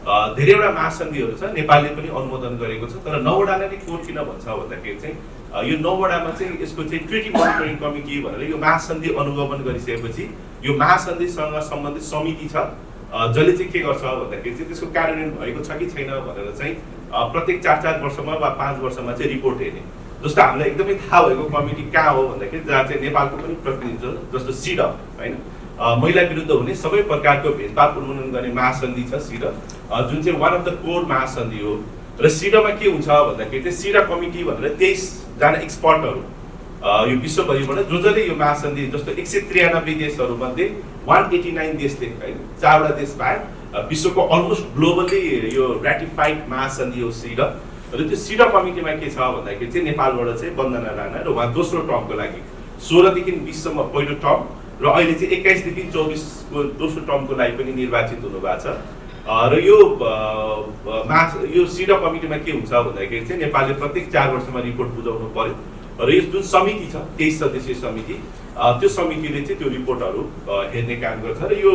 धेरैवटा महासन्धिहरू छ, नेपालले पनि अनुमोदन गरेको छ। तर 9 वटाले नै कोर किन भन्छ भन्दाखेरि चाहिँ यो 9 वटामा चाहिँ यसको चाहिँ ट्रिटी मोनिटरिङ कमिटी भनेर यो महासन्धि अनुगमन गरिसकेपछि यो महासन्धिसँग सम्बन्धित समिति छ, जसले चाहिँ के गर्छ भन्दाखेरि चाहिँ त्यसको कार्यान्वयन भएको छ कि छैन भनेर चाहिँ प्रत्येक 4-4 वर्षमा वा 5 वर्षमा चाहिँ रिपोर्ट हेर्ने। जस्तो हामीलाई एकदमै थाहा भएको कमिटी कहाँ हो भन्दाखेरि जहाँ चाहिँ नेपालको पनि प्रतिनिधित्व, जस्तो सिडप होइन, महिला विरुद्ध हुने सबै प्रकारको भेदभाव उन्मूलन गर्ने महासन्धि छ सिडप, जुन चाहिँ वान अफ द कोर महासन्धि हो। र सिडपमा के हुन्छ भन्दाखेरि चाहिँ सिडप कमिटी भनेर 23 जना एक्सपर्टहरू यो विश्वभरिबाट जसले यो महासन्धि, जस्तो 193 देशहरूमध्ये 189 देशले होइन, 4 वटा देश बाहेक विश्वको अलमोस्ट ग्लोबली यो रेटिफाइड महासन्धि हो सिडप। र त्यो सिडप कमिटीमा के छ भन्दाखेरि चाहिँ नेपालबाट चाहिँ वन्दना राणा र उहाँ दोस्रो टर्मको लागि 16 देखि 20 सम्म पहिलो टर्म र अहिले चाहिँ 21 देखि 24 को दोस्रो टर्मको लागि पनि निर्वाचित हुनुभएको छ। र यो सिडप कमिटीमा के हुन्छ भन्दाखेरि चाहिँ नेपालले प्रत्येक 4 वर्षमा रिपोर्ट बुझाउनु पर्यो र यो जुन समिति छ 23 सदस्यीय समिति, त्यो समितिले चाहिँ त्यो रिपोर्टहरू हेर्ने काम गर्छ। र यो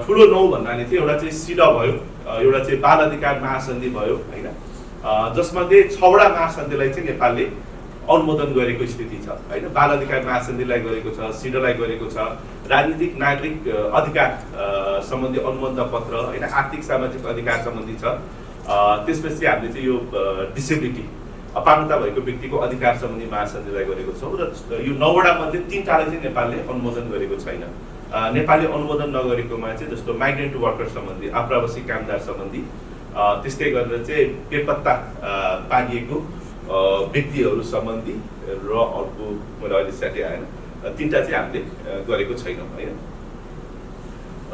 ठुलो 9 भन्नाले चाहिँ एउटा चाहिँ सिडप भयो, एउटा चाहिँ बाल अधिकार महासन्धि भयो होइन, जसमध्ये 6 वटा महासन्धिलाई चाहिँ नेपालले अनुमोदन गरेको स्थिति छ होइन। बाल अधिकार महासन्धिलाई गरेको छ, सिडलाई गरेको छ, राजनीतिक नागरिक अधिकार सम्बन्धी अनुबन्ध पत्र होइन, आर्थिक सामाजिक अधिकार सम्बन्धी छ। त्यसपछि हामीले चाहिँ यो डिसेबिलिटी अपाङ्गता भएको व्यक्तिको अधिकार सम्बन्धी महासन्धिलाई गरेको छौँ। र यो 9 वटा मध्ये 3 टाले चाहिँ नेपालले अनुमोदन गरेको छैन। नेपालले अनुमोदन नगरेकोमा चाहिँ जस्तो माइग्रेन्ट वर्कर सम्बन्धी, आप्रवासी कामदार सम्बन्धी, त्यस्तै गरेर चाहिँ बेपत्ता पारिएको व्यक्तिहरू सम्बन्धी र अर्को मैले अहिले स्याटे आएन, 3टा चाहिँ हामीले गरेको छैनौँ होइन।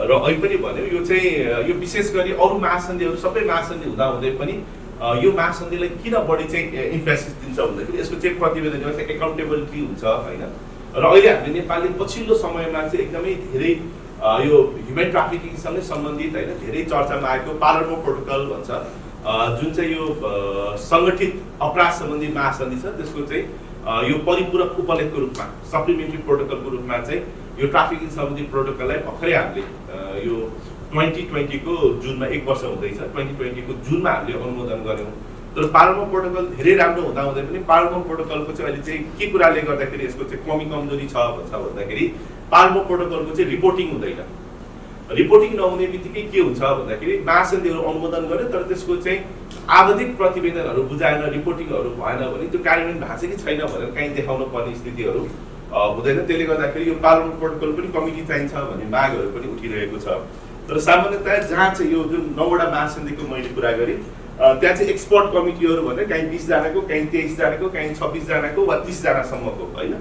र अहिले पनि भन्यो यो चाहिँ यो विशेष गरी अरू महासन्धिहरू सबै महासन्धि हुँदाहुँदै पनि यो महासन्धिलाई किन बढी चाहिँ इम्फेसिस दिन्छ भन्दाखेरि यसको चाहिँ प्रतिवेदन चाहिँ एकाउन्टेबिलिटी हुन्छ होइन। र अहिले हामीले नेपालले पछिल्लो समयमा चाहिँ एकदमै धेरै यो ह्युमन ट्राफिकिङसँगै सम्बन्धित होइन धेरै चर्चामा आएको पालर्मो प्रोटोकल भन्छ, जुन चाहिँ यो सङ्गठित अपराध सम्बन्धी महासन्धि छ, त्यसको चाहिँ यो परिपूरक उपलेखको रूपमा सप्लिमेन्ट्री प्रोटोकलको रूपमा चाहिँ यो ट्राफिकिङ सम्बन्धी प्रोटोकललाई भर्खरै हामीले यो 2020 को जुनमा 1 वर्ष हुँदैछ, 2020 को जुनमा हामीले अनुमोदन गऱ्यौँ। तर पालर्मो प्रोटोकल धेरै राम्रो हुँदाहुँदै पनि पालर्मो प्रोटोकलको चाहिँ अहिले चाहिँ के कुराले गर्दाखेरि यसको चाहिँ कमजोरी छ भन्दाखेरि पालर्मो प्रोटोकलको चाहिँ रिपोर्टिङ हुँदैन। रिपोर्टिङ नहुने बित्तिकै के हुन्छ भन्दाखेरि महासन्धिहरू अनुमोदन गर्यो तर त्यसको चाहिँ आवधिक प्रतिवेदनहरू बुझाएन, रिपोर्टिङहरू भएन भने त्यो कार्यान्वयन भएको छ कि छैन भनेर कहीँ देखाउनु पर्ने स्थितिहरू हुँदैन। त्यसले गर्दाखेरि यो पालर्मो प्रोटोकल पनि कमिटी चाहिन्छ भन्ने मागहरू पनि उठिरहेको छ। तर सामान्यतया जहाँ चाहिँ यो जुन 9 वटा महासन्धिको मैले कुरा गरेँ त्यहाँ चाहिँ एक्सपर्ट कमिटीहरू भने कहीँ 20 जनाको, कहीँ 23 जनाको, कहीँ 26 जनाको वा 30 जनासम्मको होइन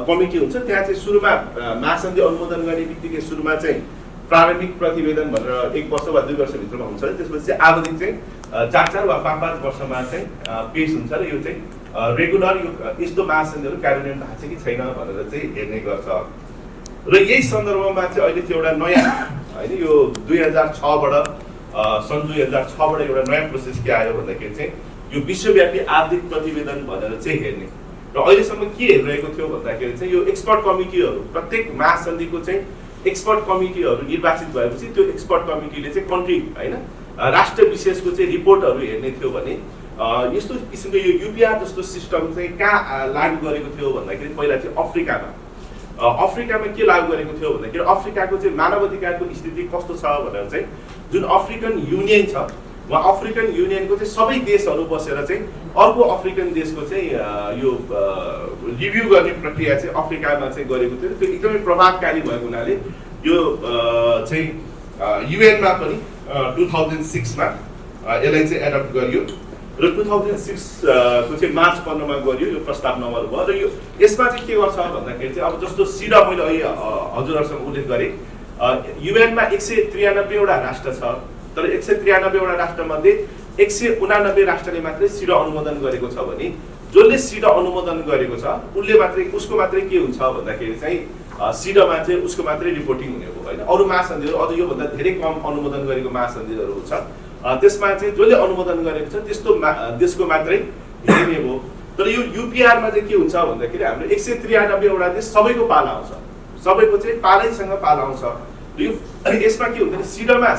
कमिटी हुन्छ। त्यहाँ चाहिँ सुरुमा महासन्धि अनुमोदन गर्ने बित्तिकै सुरुमा चाहिँ प्रारम्भिक प्रतिवेदन भनेर 1 वर्ष वा 2 वर्षभित्रमा हुन्छ। त्यसपछि चाहिँ आवधिक चाहिँ 4-4 वा 5-5 वर्षमा चाहिँ पेश हुन्छ र यो चाहिँ रेगुलर यो यस्तो महासन्धिहरू कार्यान्वयन भएको छ कि छैन भनेर चाहिँ हेर्ने गर्छ। र यही सन्दर्भमा चाहिँ अहिले चाहिँ एउटा नयाँ होइन यो 2006बाट सन् 2006बाट एउटा नयाँ प्रोसेस के आयो भन्दाखेरि चाहिँ यो विश्वव्यापी आवधिक प्रतिवेदन भनेर चाहिँ हेर्ने। र अहिलेसम्म के हेरिरहेको थियो भन्दाखेरि चाहिँ यो एक्सपर्ट कमिटीहरू प्रत्येक महासन्धिको चाहिँ एक्सपर्ट कमिटीहरू निर्वाचित भएपछि त्यो एक्सपर्ट कमिटीले चाहिँ कन्ट्री होइन राष्ट्र विशेषको चाहिँ रिपोर्टहरू हेर्ने थियो भने यस्तो किसिमको यो युपिआर जस्तो सिस्टम चाहिँ कहाँ लागू गरेको थियो भन्दाखेरि पहिला चाहिँ अफ्रिकामा के लागू गरेको थियो भन्दाखेरि अफ्रिकाको चाहिँ मानव अधिकारको स्थिति कस्तो छ भनेर चाहिँ जुन अफ्रिकन युनियन छ उहाँ अफ्रिकन युनियनको चाहिँ सबै देशहरू बसेर चाहिँ अर्को अफ्रिकन देशको चाहिँ यो रिभ्यू गर्ने प्रक्रिया चाहिँ अफ्रिकामा चाहिँ गरेको थियो। त्यो एकदमै प्रभावकारी भएको हुनाले यो चाहिँ युएनमा पनि 2006मा यसलाई चाहिँ एडप्ट गरियो र 2006 को चाहिँ मार्च 15 मा गरियो यो प्रस्ताव नम्बर भयो। र यो यसमा चाहिँ के गर्छ भन्दाखेरि चाहिँ अब जस्तो सिडा मैले अहिले हजुरहरूसँग उल्लेख गरेँ युएनमा 193 वटा राष्ट्र छ तर 193 वटा राष्ट्रमध्ये 189 राष्ट्रले मात्रै सिडा अनुमोदन गरेको छ भने जसले सिडा अनुमोदन गरेको छ उसले मात्रै उसको मात्रै के हुन्छ भन्दाखेरि चाहिँ सिडामा चाहिँ उसको मात्रै रिपोर्टिङ हुने हो हैन। अरु महासन्धिहरू अझ यो भन्दा धेरै कम अनुमोदन गरेको महासन्धिहरू छ त्यसमा चाहिँ जसले अनुमोदन गरेको छ त्यस्तो देशको मात्रै हेर्ने हो। तर यो युपीआर मा चाहिँ के हुन्छ भन्दाखेरि हाम्रो 193 वटा देश सबैको पाला आउँछ, सबैको चाहिँ पालैसँग पाला आउँछ। यो यसमा के हुन्छ भने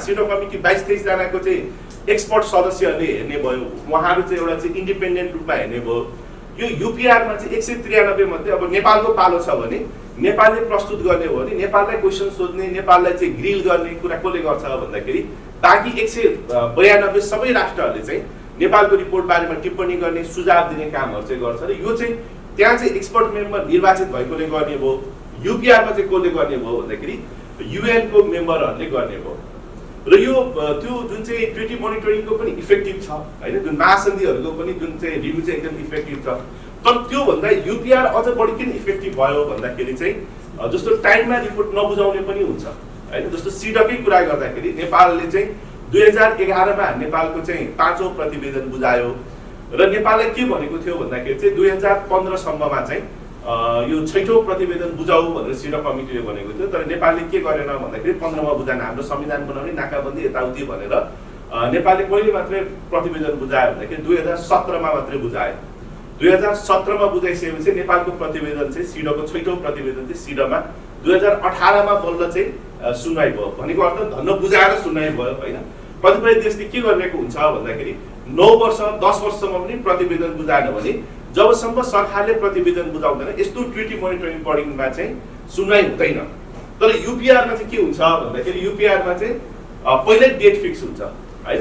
सिडा कमिटी 22-23 जनाको चाहिँ एक्सपर्ट सदस्यहरूले हेर्ने भयो, उहाँहरू चाहिँ एउटा चाहिँ इन्डिपेन्डेन्ट रूपमा हेर्ने भयो। यो युपिआरमा चाहिँ 193 मध्ये अब नेपालको पालो छ भने नेपालले प्रस्तुत गर्ने हो भने नेपाललाई क्वेसन सोध्ने, नेपाललाई चाहिँ ग्रिल गर्ने कुरा कसले गर्छ भन्दाखेरि ताकि 192 सबै राष्ट्रहरूले चाहिँ नेपालको रिपोर्ट बारेमा टिप्पणी गर्ने, सुझाव दिने कामहरू चाहिँ गर्छ र यो चाहिँ त्यहाँ चाहिँ एक्सपर्ट मेम्बर निर्वाचित भएकोले गर्ने भयो। युपिआरमा चाहिँ कसले गर्ने भयो भन्दाखेरि युएनको मेम्बरहरूले गर्ने भयो र यो त्यो जुन चाहिँ ट्रिटी मोनिटरिङको पनि इफेक्टिभ छ हैन, जुन महासन्धिहरूको पनि जुन चाहिँ रिभ्यू चाहिँ एकदम इफेक्टिभ छ। तर त्यो भन्दा युपिआर अझ बढी किन इफेक्टिभ भयो भन्दाखेरि चाहिँ जस्तो टाइममा रिपोर्ट नबुझाउने पनि हुन्छ हैन। जस्तो सिडकै कुरा गर्दाखेरि नेपालले चाहिँ 2011 मा नेपालको चाहिँ 5औं प्रतिवेदन बुझायो र नेपालले के भनेको थियो भन्दाखेरि चाहिँ 2015 सम्ममा चाहिँ यो 6औं प्रतिवेदन बुझाऊ भनेर सिडक कमिटीले भनेको थियो। तर नेपालले के गरेन भन्दाखेरि 15 मा बुझाएन, हाम्रो संविधान बनाउने नाकाबन्दी यताउति भनेर नेपालले कहिले मात्रै प्रतिवेदन बुझायो भन्दाखेरि 2017 मा मात्रै बुझायो। 2017 मा बुझाइसकेपछि नेपालको प्रतिवेदन चाहिँ सिडको 6औं प्रतिवेदन चाहिँ सिडमा 2018 मा बल्ल चाहिँ सुनवाई भयो। भनेको अर्थ धन्न बुझाएर सुनवाई भयो हैन। कतिपय देशले के गरेको हुन्छ भन्दाखेरि 9 वर्ष 10 वर्षसम्म पनि प्रतिवेदन बुझाएन भने जबसम्म सरकारले प्रतिवेदन बुझाउँदैन यस्तो ट्रिटी मोनिटरिङ बडीमा चाहिँ सुनवाई हुँदैन। तर युपिआरमा चाहिँ के हुन्छ भन्दाखेरि युपिआरमा चाहिँ पहिल्यै डेट फिक्स हुन्छ हैन।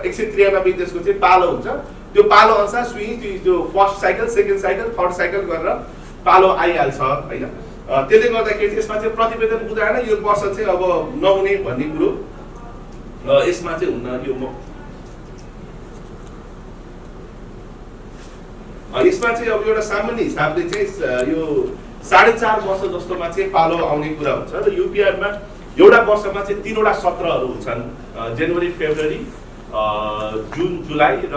193 देशको चाहिँ पालो हुन्छ, त्यो पालो अनुसार त्यो first cycle, second cycle, third cycle गरेर पालो आइहाल्छ हैन। त्यसले गर्दाखेरि यसमा चाहिँ प्रतिवेदन बुझाएन यो वर्ष चाहिँ अब नहुने भन्ने कुरो यसमा चाहिँ हुन्न। यसमा चाहिँ अब एउटा सामान्य हिसाबले चाहिँ यो 4.5 वर्ष जस्तोमा चाहिँ पालो आउने कुरा हुन्छ र युपिआरमा एउटा वर्षमा चाहिँ 3वटा सत्रहरू हुन्छन्, जनवरी, फेब्रुअरी, जुन, जुलाई र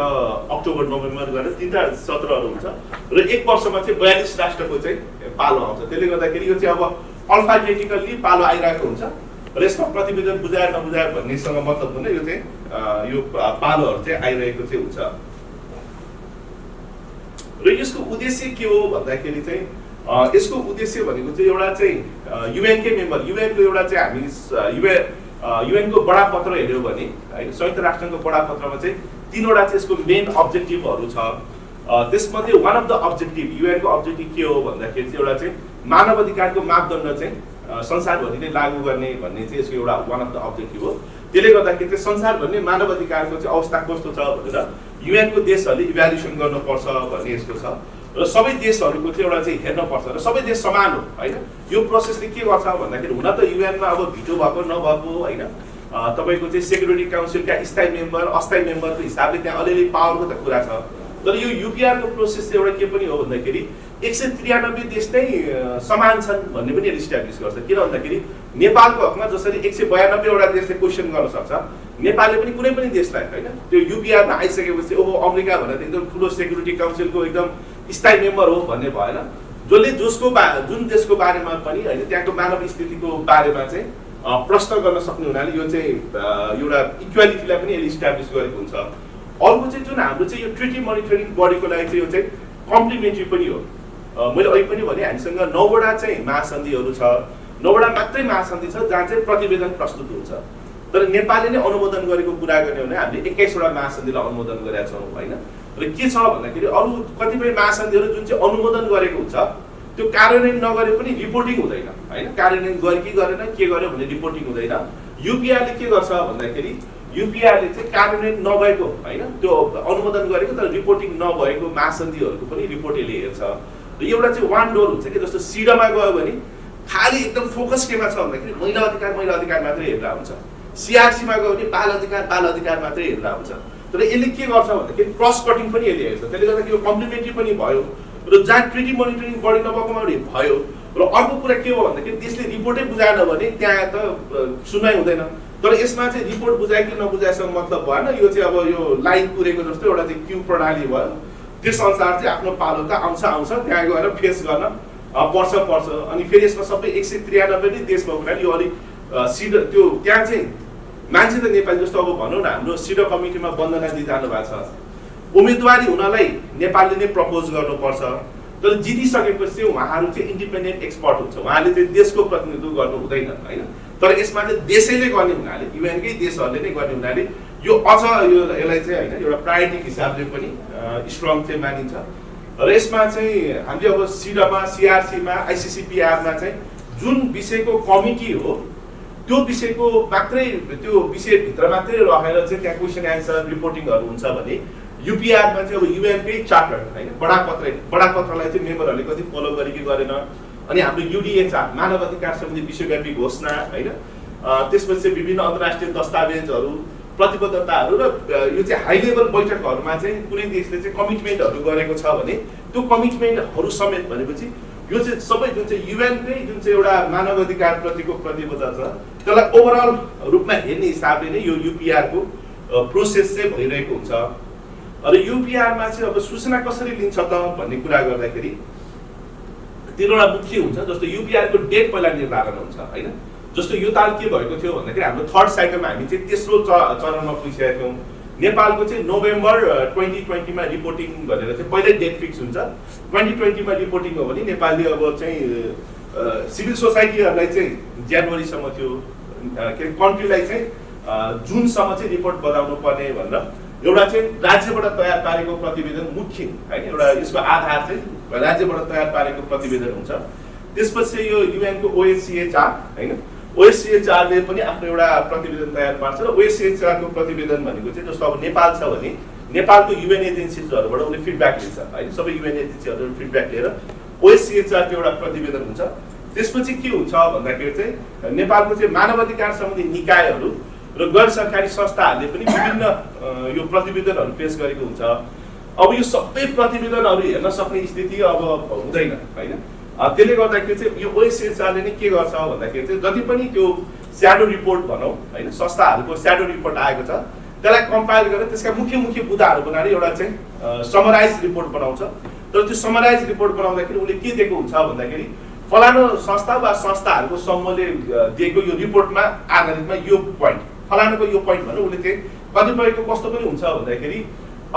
अक्टोबर, नोभेम्बर गरेर 3टा सत्रहरू हुन्छ र एक वर्षमा चाहिँ 42 राष्ट्रको चाहिँ पालो आउँछ। त्यसले गर्दाखेरि यो चाहिँ अब अल्फाबेटिकल्ली पालो आइरहेको हुन्छ र यसमा प्रतिवेदन बुझाएर नबुझाएर भन्नेसँग मतलब हुँदैन, यो चाहिँ यो पालोहरू चाहिँ आइरहेको चाहिँ हुन्छ। र यसको उद्देश्य के हो भन्दाखेरि चाहिँ यसको उद्देश्य भनेको चाहिँ एउटा चाहिँ युएनकै मेम्बर, युएनको एउटा चाहिँ हामी युएनको बडापत्र हेर्यौँ भने है संयुक्त राष्ट्रको बडापत्रमा चाहिँ 3वटा चाहिँ यसको मेन अब्जेक्टिभहरू छ। त्यसमध्ये वान अफ द अब्जेक्टिभ युएनको अब्जेक्टिभ के हो भन्दाखेरि चाहिँ एउटा चाहिँ मानव अधिकारको मापदण्ड चाहिँ संसारभरि नै लागू गर्ने भन्ने चाहिँ यसको एउटा वान अफ द अब्जेक्टिभ हो। त्यसले गर्दाखेरि चाहिँ संसारभरि नै मानव अधिकारको चाहिँ अवस्था कस्तो छ भनेर युएनको देशहरूले इभ्यालुएसन गर्नुपर्छ भन्ने यसको छ र सबै देशहरूको चाहिँ एउटा चाहिँ हेर्नुपर्छ र सबै देश समान हो हैन। यो प्रोसेसले के गर्छ भन्दाखेरि हुन त युएनमा अब भिटो भएको नभएको हैन, तपाईको चाहिँ सेक्युरिटी काउन्सिलका स्थायी मेम्बर, अस्थायी मेम्बरको हिसाबले त्यहाँ अलिअलि पावरको त कुरा छ। तर यो युपिआरको प्रोसेस चाहिँ एउटा के पनि हो भन्दाखेरि 193 देश नै समान छन् भन्ने पनि यसले इस्टाब्लिस गर्छ। किन भन्दाखेरि नेपालको हकमा जसरी 192वटा देशले क्वेसन गर्न सक्छ, नेपालले पनि कुनै पनि देशलाई हैन त्यो युपिआरमा आइसकेपछि ओहो अमेरिका भनेर एकदम ठुलो सेक्युरिटी काउन्सिलको एकदम स्थायी मेम्बर हो भन्ने भएन। जसले जुन देशको बारेमा पनि हैन त्यहाँको मानव स्थितिको बारेमा चाहिँ प्रश्न गर्न सक्ने हुनाले यो चाहिँ एउटा इक्वालिटीलाई पनि यसले इस्टाब्लिस गरेको हुन्छ। अर्को चाहिँ जुन हाम्रो चाहिँ यो ट्रिटी मोनिटरिङ बडीको लागि चाहिँ यो चाहिँ कम्प्लिमेन्ट्री पनि हो। मैले अहिले पनि भने हामीसँग 9वटा चाहिँ महासन्धिहरू छ, 9वटा मात्रै महासन्धि छ जहाँ चाहिँ प्रतिवेदन प्रस्तुत हुन्छ। तर नेपालले नै अनुमोदन गरेको कुरा गर्ने हो भने हामीले 21वटा महासन्धिलाई अनुमोदन गरेका छौँ हैन। र के छ भन्दाखेरि अरू कतिपय महासन्धिहरू जुन चाहिँ अनुमोदन गरेको हुन्छ त्यो कार्यान्वयन नगरे पनि रिपोर्टिङ हुँदैन हैन। कार्यान्वयन गरे कि गरेन, के गर्यो भने रिपोर्टिङ हुँदैन। युपिआरले के गर्छ भन्दाखेरि युपिआरले चाहिँ कार्यान्वयन नभएको हैन त्यो अनुमोदन गरेको तर रिपोर्टिङ नभएको महासन्धिहरूको पनि रिपोर्ट यसले हेर्छ। र एउटा चाहिँ वान डोर हुन्छ कि जस्तो सिडमा गयो भने खाली एकदम फोकस केमा छ भन्दाखेरि महिला अधिकार मात्रै हेर्दा हुन्छ। सिआरसीमा गयो भने बाल अधिकार मात्रै हेर्दा हुन्छ। तर यसले के गर्छ भन्दाखेरि क्रस कटिङ पनि यसले हेर्छ। त्यसले गर्दाखेरि यो कम्प्लिमेन्ट्री पनि भयो र जहाँ ट्रिटी मोनिटरिङ बडी नभएकोमा भयो। र अर्को कुरा के हो भन्दाखेरि देशले रिपोर्टै बुझाएन भने त्यहाँ त सुनवाई हुँदैन। तर यसमा चाहिँ रिपोर्ट बुझाए कि नबुझाएसँग मतलब भएन, यो चाहिँ अब यो लाइन पुरेको जस्तो एउटा चाहिँ क्यू प्रणाली भयो। त्यस अनुसार चाहिँ आफ्नो पालो त आउँछ त्यहाँ गएर फेस गर्न पर्छ। अनि फेरि यसमा सबै 193 देश भएको हुनाले यो अलिक त्यो त्यहाँ चाहिँ मान्छे त नेपाली जस्तो अब भनौँ न हाम्रो सिडो कमिटीमा वन्दना दिदी जानु भएको छ, उम्मेदवारी हुनलाई नेपालले नै प्रपोज गर्नुपर्छ। तर जितिसकेपछि उहाँहरू चाहिँ इन्डिपेन्डेन्ट एक्सपर्ट हुन्छ, उहाँले चाहिँ देशको प्रतिनिधित्व गर्नु हुँदैन हैन। तर यसमा चाहिँ देशैले गर्ने हुनाले युएनकै देशहरूले नै गर्ने हुनाले यो अझ यसलाई चाहिँ होइन एउटा प्रायोरिटी हिसाबले पनि स्ट्रङ चाहिँ मानिन्छ र यसमा चाहिँ हामीले अब सिडामा सिआरसीमा आइसिसिपिआरमा चाहिँ जुन विषयको कमिटी हो त्यो विषयको मात्रै त्यो विषयभित्र मात्रै रहेर चाहिँ त्यहाँ क्वेसन एन्सर रिपोर्टिङहरू हुन्छ भने युपिआरमा चाहिँ अब युएनकै चार्टर होइन बडापत्रलाई चाहिँ मेम्बरहरूले कति फलो गरे कि गरेन अनि हाम्रो युडिएचआर मानव अधिकार सम्बन्धी विश्वव्यापी घोषणा होइन त्यसपछि विभिन्न अन्तर्राष्ट्रिय दस्तावेजहरू प्रतिबद्धताहरू र यो चाहिँ हाई लेभल बैठकहरूमा चाहिँ कुनै देशले चाहिँ कमिटमेन्टहरू गरेको छ भने त्यो कमिटमेन्टहरू समेत भनेपछि यो चाहिँ सबै जुन चाहिँ युएनकै जुन चाहिँ एउटा मानव अधिकार प्रतिको प्रतिबद्धता छ त्यसलाई ओभरअल रूपमा हेर्ने हिसाबले नै यो युपिआरको प्रोसेस चाहिँ भइरहेको हुन्छ र युपिआरमा चाहिँ अब सूचना कसरी लिन्छ त भन्ने कुरा गर्दाखेरि तिनवटा मुख्य हुन्छ जस्तो युपिआरको डेट पहिला निर्धारण हुन्छ होइन जस्तो यो ताल के भएको थियो भन्दाखेरि हाम्रो थर्ड साइकलमा हामी चाहिँ तेस्रो चरणमा पुगिसकेका थियौँ नेपालको चाहिँ नोभेम्बर 2020मा रिपोर्टिङ भनेर चाहिँ पहिल्यै डेट फिक्स हुन्छ 2020मा रिपोर्टिङ हो भने नेपालले अब चाहिँ सिभिल सोसाइटीहरूलाई चाहिँ जनवरीसम्म थियो के कन्ट्रीलाई चाहिँ जुनसम्म चाहिँ रिपोर्ट बनाउनु पर्ने भनेर एउटा चाहिँ राज्यबाट तयार पारेको प्रतिवेदन मुख्य होइन एउटा यसको आधार चाहिँ राज्यबाट तयार पारेको प्रतिवेदन हुन्छ त्यसपछि यो युएनको ओएससीएचआर होइन ओएससीएचआरले पनि आफ्नो एउटा प्रतिवेदन तयार पार्छ र ओएससीएचआरको प्रतिवेदन भनेको चाहिँ जस्तो अब नेपाल छ भने नेपालको युएन एजेन्सिजहरूबाट उसले फिडब्याक लिन्छ होइन सबै युएन एजेन्सीहरू फिडब्याक लिएर ओएससीएचआरको एउटा प्रतिवेदन हुन्छ त्यसपछि के हुन्छ भन्दाखेरि चाहिँ नेपालको चाहिँ मानव अधिकार सम्बन्धी निकायहरू र गैर सरकारी संस्थाहरूले पनि विभिन्न यो प्रतिवेदनहरू पेश गरेको हुन्छ अब यो सबै प्रतिवेदनहरू हेर्न सक्ने स्थिति अब हुँदैन होइन त्यसले गर्दाखेरि चाहिँ यो ओएससीएचआरले नै के गर्छ भन्दाखेरि चाहिँ जति पनि त्यो स्याडो रिपोर्ट भनौँ होइन संस्थाहरूको स्याडो रिपोर्ट आएको छ त्यसलाई कम्पाइल गरेर त्यसका मुख्य मुख्य बुदाहरू बनाएर एउटा चाहिँ समराइज रिपोर्ट बनाउँछ तर त्यो समराइज रिपोर्ट बनाउँदाखेरि उसले के दिएको हुन्छ भन्दाखेरि फलानु संस्था वा संस्थाहरूको समूहले दिएको यो रिपोर्टमा आधारितमा यो पोइन्ट फलानुको यो पोइन्ट भन्नु उसले चाहिँ कतिपयको कस्तो पनि हुन्छ भन्दाखेरि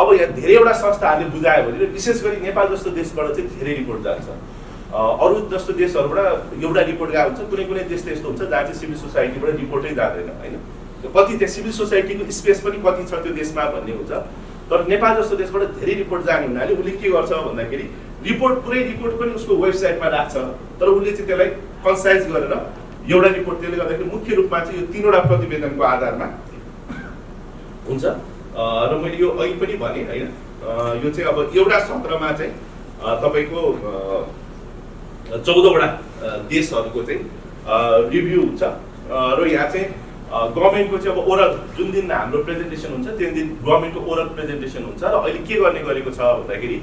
अब यहाँ धेरैवटा संस्थाहरूले बुझायो भने विशेष गरी नेपाल जस्तो देशबाट चाहिँ धेरै रिपोर्ट जान्छ अरू जस्तो देशहरूबाट एउटा रिपोर्ट गएको हुन्छ कुनै कुनै देश यस्तो हुन्छ जहाँ चाहिँ सिभिल सोसाइटीबाट रिपोर्टै जाँदैन होइन कति त्यहाँ सिभिल सोसाइटीको स्पेस पनि कति छ त्यो देशमा भन्ने हुन्छ तर नेपाल जस्तो देशबाट धेरै रिपोर्ट जाने हुनाले उसले के गर्छ भन्दाखेरि पुरै रिपोर्ट पनि उसको वेबसाइटमा राख्छ तर उसले चाहिँ त्यसलाई कन्साइज गरेर एउटा रिपोर्ट त्यसले गर्दाखेरि मुख्य रूपमा चाहिँ यो तीनवटा प्रतिवेदनको आधारमा हुन्छ र मैले यो अघि पनि भने होइन यो चाहिँ अब एउटा सत्रमा चाहिँ तपाईँको 14वटा देशहरूको चाहिँ रिभ्यू हुन्छ र यहाँ चाहिँ गभर्मेन्टको चाहिँ अब ओरल जुन दिन हाम्रो प्रेजेन्टेसन हुन्छ त्यो दिन गभर्मेन्टको ओरल प्रेजेन्टेसन हुन्छ र अहिले के गर्ने गरेको छ भन्दाखेरि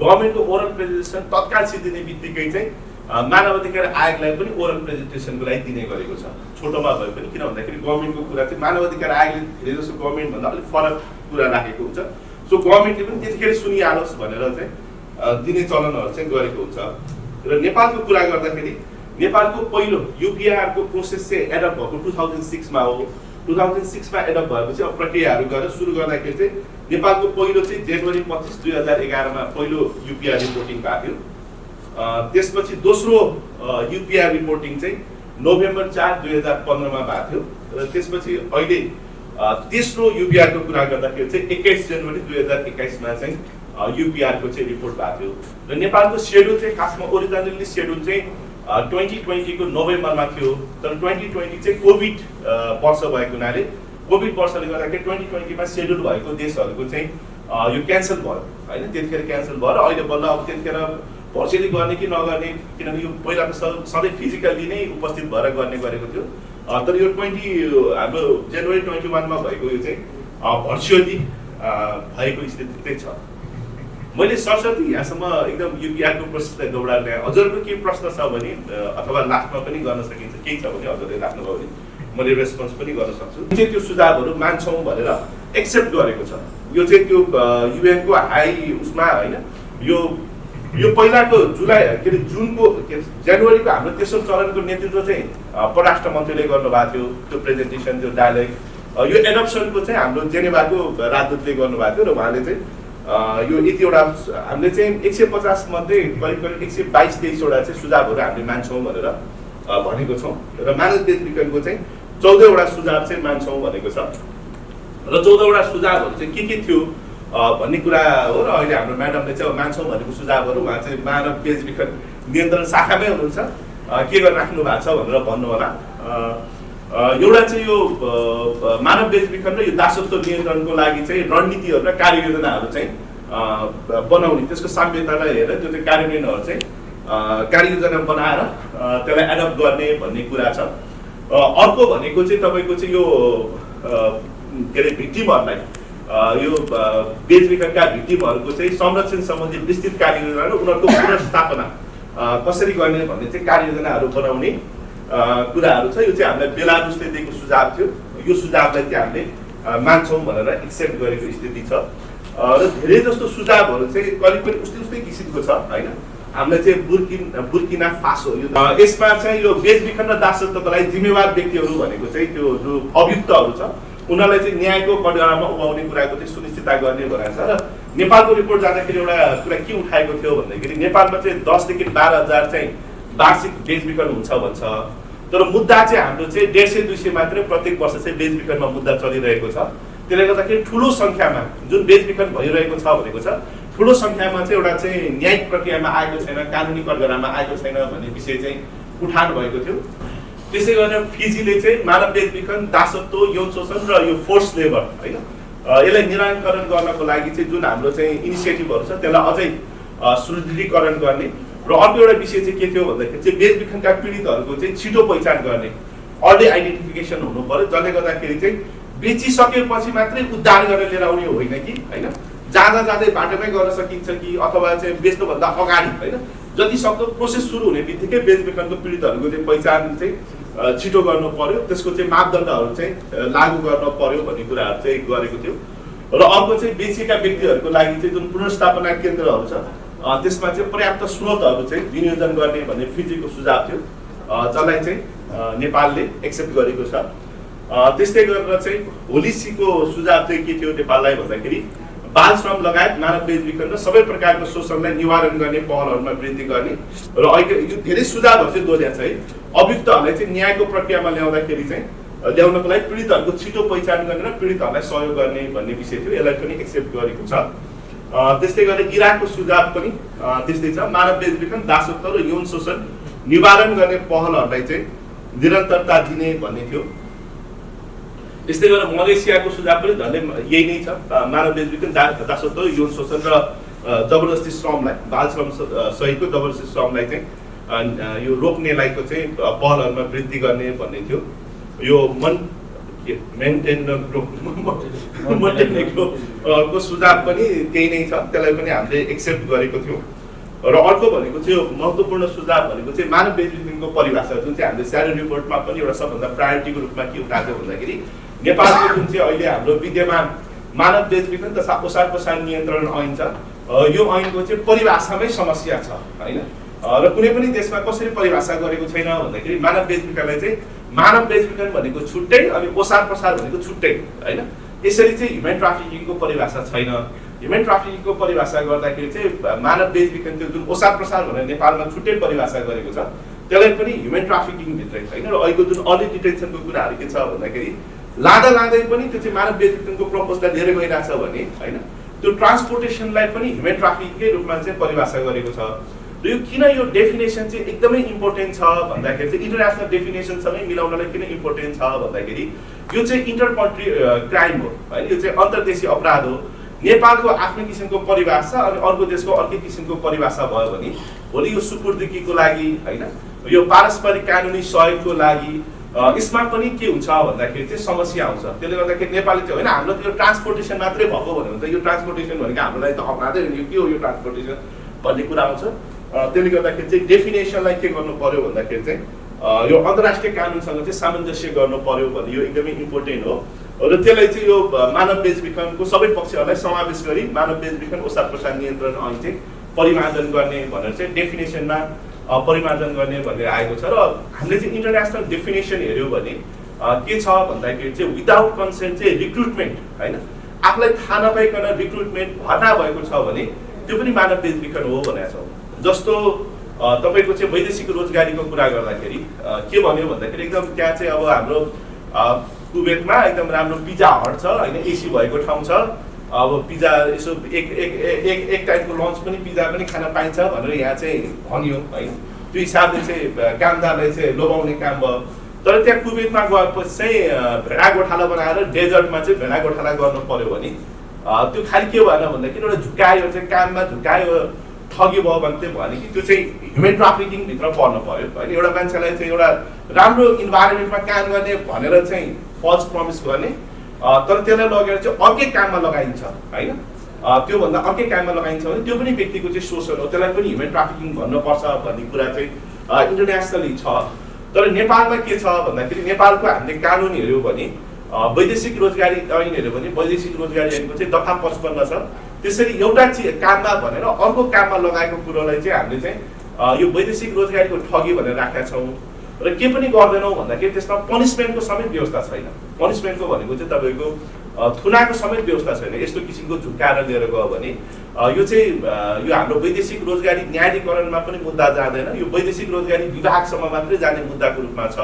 गभर्मेन्टको ओरल प्रेजेन्टेसन तत्काल सिद्धिने बित्तिकै चाहिँ मानव अधिकार आयोगलाई पनि ओरल प्रेजेन्टेसनको लागि दिने गरेको छ छोटोमा भए पनि किन भन्दाखेरि गभर्मेन्टको कुरा चाहिँ मानव अधिकार आयोगले धेरै जसो गभर्मेन्टभन्दा अलिक फरक कुरा राखेको हुन्छ सो गभर्मेन्टले पनि त्यतिखेर सुनिहालोस् भनेर चाहिँ दिने चलनहरू चाहिँ गरेको हुन्छ र नेपालको कुरा गर्दाखेरि नेपालको पहिलो युपिआरको प्रोसेस चाहिँ एडप्ट भएको 2006मा हो 2006मा एडप्ट भएपछि अब प्रक्रियाहरू गरेर सुरु गर्दाखेरि चाहिँ नेपालको पहिलो चाहिँ जनवरी 25, 2011मा पहिलो युपिआर रिपोर्टिङ भएको थियो त्यसपछि दोस्रो युपिआर रिपोर्टिङ चाहिँ नोभेम्बर 4, 2015मा भएको थियो र त्यसपछि अहिले तेस्रो युपिआरको कुरा गर्दाखेरि चाहिँ 21 जनवरी 2021मा चाहिँ युपिआरको चाहिँ रिपोर्ट भएको थियो र नेपालको सेड्युल चाहिँ खासमा ओरिजिनल्ली सेड्युल चाहिँ 2020को नोभेम्बरमा थियो तर 2020 चाहिँ कोभिड वर्ष भएको हुनाले कोभिड वर्षले गर्दाखेरि 2020मा सेड्युल भएको देशहरूको चाहिँ यो क्यान्सल भयो होइन त्यतिखेर क्यान्सल भयो र अहिले बल्ल अब त्यतिखेर भर्चुअली गर्ने कि नगर्ने किनभने यो पहिला त सधैँ फिजिकल्ली नै उपस्थित भएर गर्ने गरेको थियो तर यो हाम्रो जनवरी 21मा भएको यो चाहिँ भर्चुअली भएको स्थिति चाहिँ छ मैले सरस्वती यहाँसम्म एकदम युपिआरको प्रोसेसलाई दौडाएर हजुरको के प्रश्न छ भने अथवा लास्टमा पनि गर्न सकिन्छ केही छ भने हजुरले राख्नुभयो भने मैले रेस्पोन्स पनि गर्न सक्छु चाहिँ त्यो सुझावहरू मान्छौँ भनेर एक्सेप्ट गरेको छ यो चाहिँ त्यो युएनको हाई उसमा होइन यो पहिलाको जुलाई के अरे जुनको जनवरीको हाम्रो तेस्रो चरणको नेतृत्व चाहिँ परराष्ट्र मन्त्रीले गर्नुभएको थियो त्यो प्रेजेन्टेसन त्यो डायलग यो एडप्सनको चाहिँ हाम्रो जेनेभाको राजदूतले गर्नुभएको थियो र उहाँले चाहिँ यो यतिवटा हामीले चाहिँ 150 मध्ये करिब 122-23वटा चाहिँ सुझावहरू हामीले मान्छौँ भनेर भनेको छौँ र मानव विकेन्द्रको चाहिँ 14वटा सुझाव चाहिँ मान्छौँ भनेको छ र 14वटा सुझावहरू चाहिँ के थियो भन्ने कुरा हो। र अहिले हाम्रो म्याडमले चाहिँ मान्छौँ भनेको सुझावहरू उहाँ चाहिँ मानव बेचबिखन नियन्त्रण शाखामै हुनुहुन्छ, के गरिराख्नु भएको छ भनेर भन्नु होला। एउटा चाहिँ यो मानव बेचबिखन र यो दासत्व नियन्त्रणको लागि चाहिँ रणनीतिहरू र कार्ययोजनाहरू चाहिँ बनाउने, त्यसको साम्यतालाई हेरेर त्यो चाहिँ कार्यान्वयनहरू चाहिँ कार्ययोजना बनाएर त्यसलाई एडप्ट गर्ने भन्ने कुरा छ। अर्को भनेको चाहिँ तपाईँको चाहिँ यो के अरे भिक्टिमहरूलाई, यो बेचबिखनका भिक्टिमहरूको चाहिँ संरक्षण सम्बन्धी विस्तृत कार्ययोजना र उनीहरूको पुनर्स्थापना कसरी गर्ने भन्ने चाहिँ कार्ययोजनाहरू बनाउने कुराहरू छ। यो चाहिँ हामीलाई बेलारुसले दिएको सुझाव थियो। यो सुझावलाई चाहिँ हामीले मान्छौँ भनेर एक्सेप्ट गरेको स्थिति छ। र धेरै जस्तो सुझावहरू चाहिँ करिब करिब उस्तै किसिमको छ होइन। हामीलाई चाहिँ बुर्किना फासो यसमा चाहिँ यो बेचबिखन र दासत्वको लागि जिम्मेवार व्यक्तिहरू भनेको चाहिँ त्यो जो अभियुक्तहरू छ उनीहरूलाई चाहिँ न्यायको कटघरामा उभाउने कुराको चाहिँ सुनिश्चितता गर्ने भनेको छ। र नेपालको रिपोर्ट जाँदाखेरि एउटा कुरा के उठाएको थियो भन्दाखेरि नेपालमा चाहिँ 10 देखि 12,000 चाहिँ वार्षिक बेचबिखन हुन्छ भन्छ। तर मुद्दा चाहिँ हाम्रो चाहिँ 150-200 मात्रै प्रत्येक वर्ष चाहिँ बेचबिखनमा मुद्दा चलिरहेको छ। त्यसले गर्दाखेरि ठुलो सङ्ख्यामा जुन बेचबिखन भइरहेको छ भनेको छ, ठुलो सङ्ख्यामा चाहिँ एउटा चाहिँ न्यायिक प्रक्रियामा आएको छैन, कानुनी कटघरामा आएको छैन भन्ने विषय चाहिँ उठान भएको थियो। त्यसै गरेर फिजीले चाहिँ मानव बेचबिखन, दासत्व, यौन शोषण र यो फोर्स लेबर होइन यसलाई निराकरण गर्नको लागि चाहिँ जुन हाम्रो चाहिँ इनिसिएटिभहरू छ त्यसलाई अझै सुदृढीकरण गर्ने। र अर्को एउटा विषय चाहिँ के थियो भन्दाखेरि चाहिँ बेचबिखनका पीडितहरूको चाहिँ छिटो पहिचान गर्ने, अर्ली आइडेन्टिफिकेसन हुनु पर्यो, जसले गर्दाखेरि चाहिँ बेचिसकेपछि मात्रै उद्धार गरेर लिएर आउने होइन कि होइन, जाँदै बाटोमै गर्न सकिन्छ कि अथवा चाहिँ बेच्नुभन्दा अगाडि होइन, जति सक्दो प्रोसेस सुरु हुने बित्तिकै बेचबिखनको पीडितहरूको चाहिँ पहिचान चाहिँ छिटो गर्नु पर्यो, त्यसको चाहिँ मापदण्डहरू चाहिँ लागू गर्न पर्यो भन्ने कुराहरू चाहिँ गरेको थियो। र अर्को चाहिँ बेचिएका व्यक्तिहरूको लागि चाहिँ जुन पुनर्स्थापना केन्द्रहरू छ त्यसमा चाहिँ पर्याप्त स्रोतहरू चाहिँ विनियोजन गर्ने भन्ने फिजीको सुझाव थियो, जसलाई चाहिँ नेपालले एक्सेप्ट गरेको छ। त्यस्तै गरेर चाहिँ होलिसीको सुझाव चाहिँ के थियो नेपाललाई भन्दाखेरि बाल श्रम लगायत मानव बेचबिखन र सबै प्रकारको शोषणलाई निवारण गर्ने पहलहरूमा वृद्धि गर्ने। र अहिले यो धेरै सुझावहरू चाहिँ दोहोऱ्याएको छ है। अभियुक्तहरूलाई चाहिँ न्यायको प्रक्रियामा ल्याउँदाखेरि चाहिँ ल्याउनको लागि पीडितहरूको छिटो पहिचान गर्ने र पीडितहरूलाई सहयोग गर्ने भन्ने विषय थियो, यसलाई पनि एक्सेप्ट गरेको छ। त्यस्तै गरेर इराकको सुझाव पनि त्यस्तै छ, मानव बेचबिखन, दासत्व र यौन शोषण निवारण गर्ने पहलहरूलाई चाहिँ निरन्तरता दिने भन्ने थियो। त्यस्तै गरेर मलेसियाको सुझाव पनि झन्डै यही नै छ, मानव बेचबिखन, दासत्व, यौन शोषण र जबरजस्ती श्रमलाई, बाल श्रम सहितको जबरजस्ती श्रमलाई चाहिँ यो रोक्नेलाईको चाहिँ पहलहरूमा वृद्धि गर्ने भन्ने थियो। यो को सुझाव पनि त्यही नै छ, त्यसलाई पनि हामीले एक्सेप्ट गरेको थियौँ। र अर्को भनेको चाहिँ यो महत्त्वपूर्ण सुझाव भनेको चाहिँ मानव बेचबिखनको परिभाषा, जुन चाहिँ हामीले स्यारो रिपोर्टमा पनि एउटा सबभन्दा प्रायोरिटीको रूपमा के उठाएको भन्दाखेरि नेपालको जुन चाहिँ अहिले हाम्रो विद्यमान मानव बेचबिखन तथा ओसार पसार नियन्त्रण ऐन छ, यो ऐनको चाहिँ परिभाषामै समस्या छ होइन। र कुनै पनि देशमा कसरी परिभाषा गरेको छैन भन्दाखेरि मानव बेचबिखनलाई चाहिँ मानव बेचबिखन भनेको छुट्टै अनि ओसार पसार भनेको छुट्टै होइन। यसरी चाहिँ ह्युमन ट्राफिकिङको परिभाषा छैन। ह्युमन ट्राफिकिङको परिभाषा गर्दाखेरि चाहिँ मानव बेचबिखन त्यो जुन ओसार पसार भनेर नेपालमा छुट्टै परिभाषा गरेको छ त्यसलाई पनि ह्युमन ट्राफिकिङ भित्रै होइन। र अहिलेको जुन अर्ली डिटेन्सनको कुराहरू के छ भन्दाखेरि लाँदै पनि त्यो चाहिँ मानव बेचबिखनको प्रपोजलाई लिएर गइरहेछ भने होइन, त्यो ट्रान्सपोर्टेसनलाई पनि ह्युमन ट्राफिकिङकै रूपमा चाहिँ परिभाषा गरेको छ। र यो किन यो डेफिनेसन चाहिँ एकदमै इम्पोर्टेन्ट छ भन्दाखेरि चाहिँ इन्टरनेसनल डेफिनेसनसँगै मिलाउनलाई किन इम्पोर्टेन्ट छ भन्दाखेरि यो चाहिँ इन्टर कन्ट्री क्राइम हो होइन, यो चाहिँ अन्तर्देशीय अपराध हो। नेपालको आफ्नै किसिमको परिभाषा अनि अर्को देशको अर्कै किसिमको परिभाषा भयो भने भोलि यो सुपुर्दुकीको लागि होइन, यो पारस्परिक कानुनी सहयोगको लागि यसमा पनि के हुन्छ भन्दाखेरि चाहिँ समस्या आउँछ। त्यसले गर्दाखेरि नेपालले चाहिँ होइन हाम्रो त्यो ट्रान्सपोर्टेसन मात्रै भएको भन्यो भने त यो ट्रान्सपोर्टेसन भनेको हाम्रो लागि त अपराधै हो, के हो यो ट्रान्सपोर्टेसन भन्ने कुरा आउँछ। त्यसले गर्दाखेरि चाहिँ डेफिनेसनलाई के गर्नु पर्यो भन्दाखेरि चाहिँ यो अन्तर्राष्ट्रिय कानुनसँग चाहिँ सामञ्जस्य गर्नु पर्यो भन्ने यो एकदमै इम्पोर्टेन्ट हो। र त्यसलाई चाहिँ यो मानव बेचबिखनको सबै पक्षहरूलाई समावेश गरी मानव बेचबिखन ओसार पसार नियन्त्रण ऐन चाहिँ परिमार्जन गर्ने भनेर चाहिँ डेफिनेसनमा परिमार्जन गर्ने भनेर आएको छ। र हामीले चाहिँ इन्टरनेसनल डेफिनेसन हेऱ्यौँ भने के छ भन्दाखेरि चाहिँ विदाउट कन्सेन्ट चाहिँ रिक्रुटमेन्ट होइन, आफूलाई थाहा नपाइकन रिक्रुटमेन्ट भर्ना भएको छ भने त्यो पनि मानव बेचबिखन हो भनेको छौँ। जस्तो तपाईँको चाहिँ वैदेशिक रोजगारीको कुरा गर्दाखेरि के भन्यो भन्दाखेरि एकदम त्यहाँ चाहिँ अब हाम्रो कुवेतमा एकदम राम्रो पिज्जा हट छ होइन, एसी भएको ठाउँ छ। अब पिज्जा यसो एक टाइमको लन्च पनि पिज्जा पनि खान पाइन्छ भनेर यहाँ चाहिँ भनियो होइन। त्यो हिसाबले चाहिँ कामदारलाई चाहिँ लोभाउने काम भयो। तर त्यहाँ कुवेतमा गएपछि चाहिँ भेडा गोठाला बनाएर डेजर्टमा चाहिँ भेडा गोठाला गर्नु पर्यो भने त्यो खालि के भएन भन्दाखेरि एउटा झुकायो चाहिँ काममा झुकायो ठगी भयो भने चाहिँ भने कि त्यो चाहिँ ह्युमन ट्राफिकिङभित्र पर्नु पर्यो होइन। एउटा मान्छेलाई चाहिँ एउटा राम्रो इन्भाइरोमेन्टमा काम गर्ने भनेर चाहिँ फल्स प्रमिस गर्ने, तर त्यसलाई लगेर चाहिँ अर्कै काममा लगाइन्छ होइन। त्योभन्दा अर्कै काममा लगाइन्छ भने त्यो पनि व्यक्तिको चाहिँ शोषण हो, त्यसलाई पनि ह्युमन ट्राफिकिङ भन्नुपर्छ भन्ने कुरा चाहिँ इन्टरनेसनली छ। तर नेपालमा के छ भन्दाखेरि नेपालको हामीले कानुन हेऱ्यौँ भने वैदेशिक रोजगारी ऐन हेऱ्यो भने वैदेशिक रोजगारी ऐनको चाहिँ दफा 55 छ। त्यसरी एउटा काममा भनेर अर्को काममा लगाएको कुरोलाई चाहिँ हामीले चाहिँ यो वैदेशिक रोजगारीको ठगी भनेर राखेका छौँ र के पनि गर्दैनौँ भन्दाखेरि त्यसमा पनिसमेन्टको समेत व्यवस्था छैन। पनिसमेन्टको भनेको चाहिँ तपाईँको थुनाको समेत व्यवस्था छैन। यस्तो किसिमको झुक्काएर लिएर गयो भने यो चाहिँ यो हाम्रो वैदेशिक रोजगारी न्यायाधिकरणमा पनि मुद्दा जाँदैन, यो वैदेशिक रोजगारी विभागसम्म मात्रै जाने मुद्दाको रूपमा छ।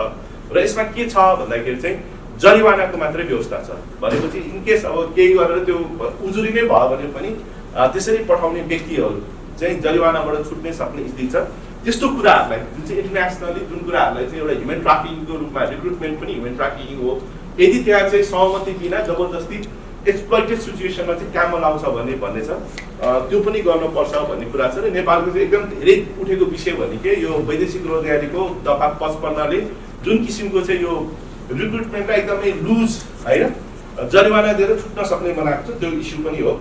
र यसमा के छ भन्दाखेरि चाहिँ जरिवानाको मात्रै व्यवस्था छ। भनेपछि इनकेस अब केही गरेर त्यो उजुरी नै भयो भने पनि त्यसरी पठाउने व्यक्तिहरू चाहिँ जरिवानाबाट छुट्नै सक्ने स्थिति छ। त्यस्तो कुराहरूलाई जुन चाहिँ इन्टरनेसनली जुन कुराहरूलाई चाहिँ एउटा ह्युमन ट्राफिकिङको रूपमा रिक्रुटमेन्ट पनि ह्युमन ट्राफिकिङ हो, यदि त्यहाँ चाहिँ सहमति बिना जबरजस्ती एक्सप्लोइटेड सिचुएसनमा चाहिँ काममा लाउँछ भन्ने छ, त्यो पनि गर्नुपर्छ भन्ने कुरा छ। र नेपालको चाहिँ एकदम धेरै उठेको विषय भनेकै यो वैदेशिक रोजगारीको दफा 55ले जुन किसिमको चाहिँ यो रिक्रुटमेन्टलाई एकदमै लुज होइन जरिवाना दिएर छुट्न सक्ने बनाएको छ, त्यो इस्यु पनि हो।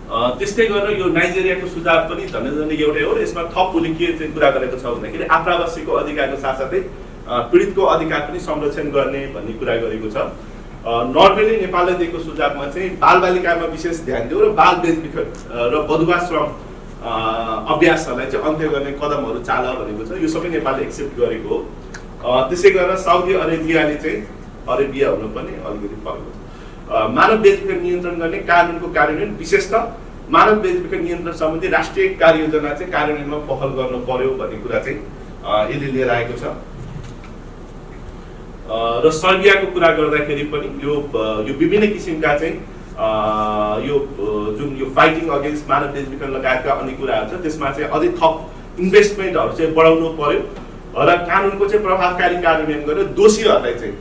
त्यस्तै गरेर यो नाइजेरियाको सुझाव पनि झन्डै एउटै हो। यसमा थप उसले के चाहिँ कुरा गरेको छ भन्दाखेरि आप्रवासीको अधिकारको साथसाथै पीडितको अधिकार पनि संरक्षण गर्ने भन्ने कुरा गरेको छ। नर्वेले नेपाललाई दिएको सुझावमा चाहिँ बालबालिकामा विशेष ध्यान दियो र बाल बेचबिखन र बधुवाश्रम अभ्यासहरूलाई चाहिँ अन्त्य गर्ने कदमहरू चाल भनेको छ। यो सबै नेपालले एक्सेप्ट गरेको हो। त्यसै गरेर साउदी अरेबियाले चाहिँ अरेबिया हुनु पनि अलिकति फरक छ। मानव बेचबिखन नियन्त्रण गर्ने कानुनको कार्यान्वयन, विशेषतः मानव बेचबिखन नियन्त्रण सम्बन्धी राष्ट्रिय कार्ययोजना चाहिँ कार्यान्वयनमा पहल गर्नु पर्यो भन्ने कुरा चाहिँ यसले लिएर आएको छ। र सर्बियाको कुरा गर्दाखेरि पनि यो विभिन्न किसिमका चाहिँ यो जुन यो फाइटिङ अगेन्स्ट मानव बेचबिखन लगायतका अन्य कुराहरू छ त्यसमा चाहिँ अझै थप इन्भेस्टमेन्टहरू चाहिँ बढाउनु पर्यो र कानुनको चाहिँ प्रभावकारी कार्यान्वयन गरेर दोषीहरूलाई चाहिँ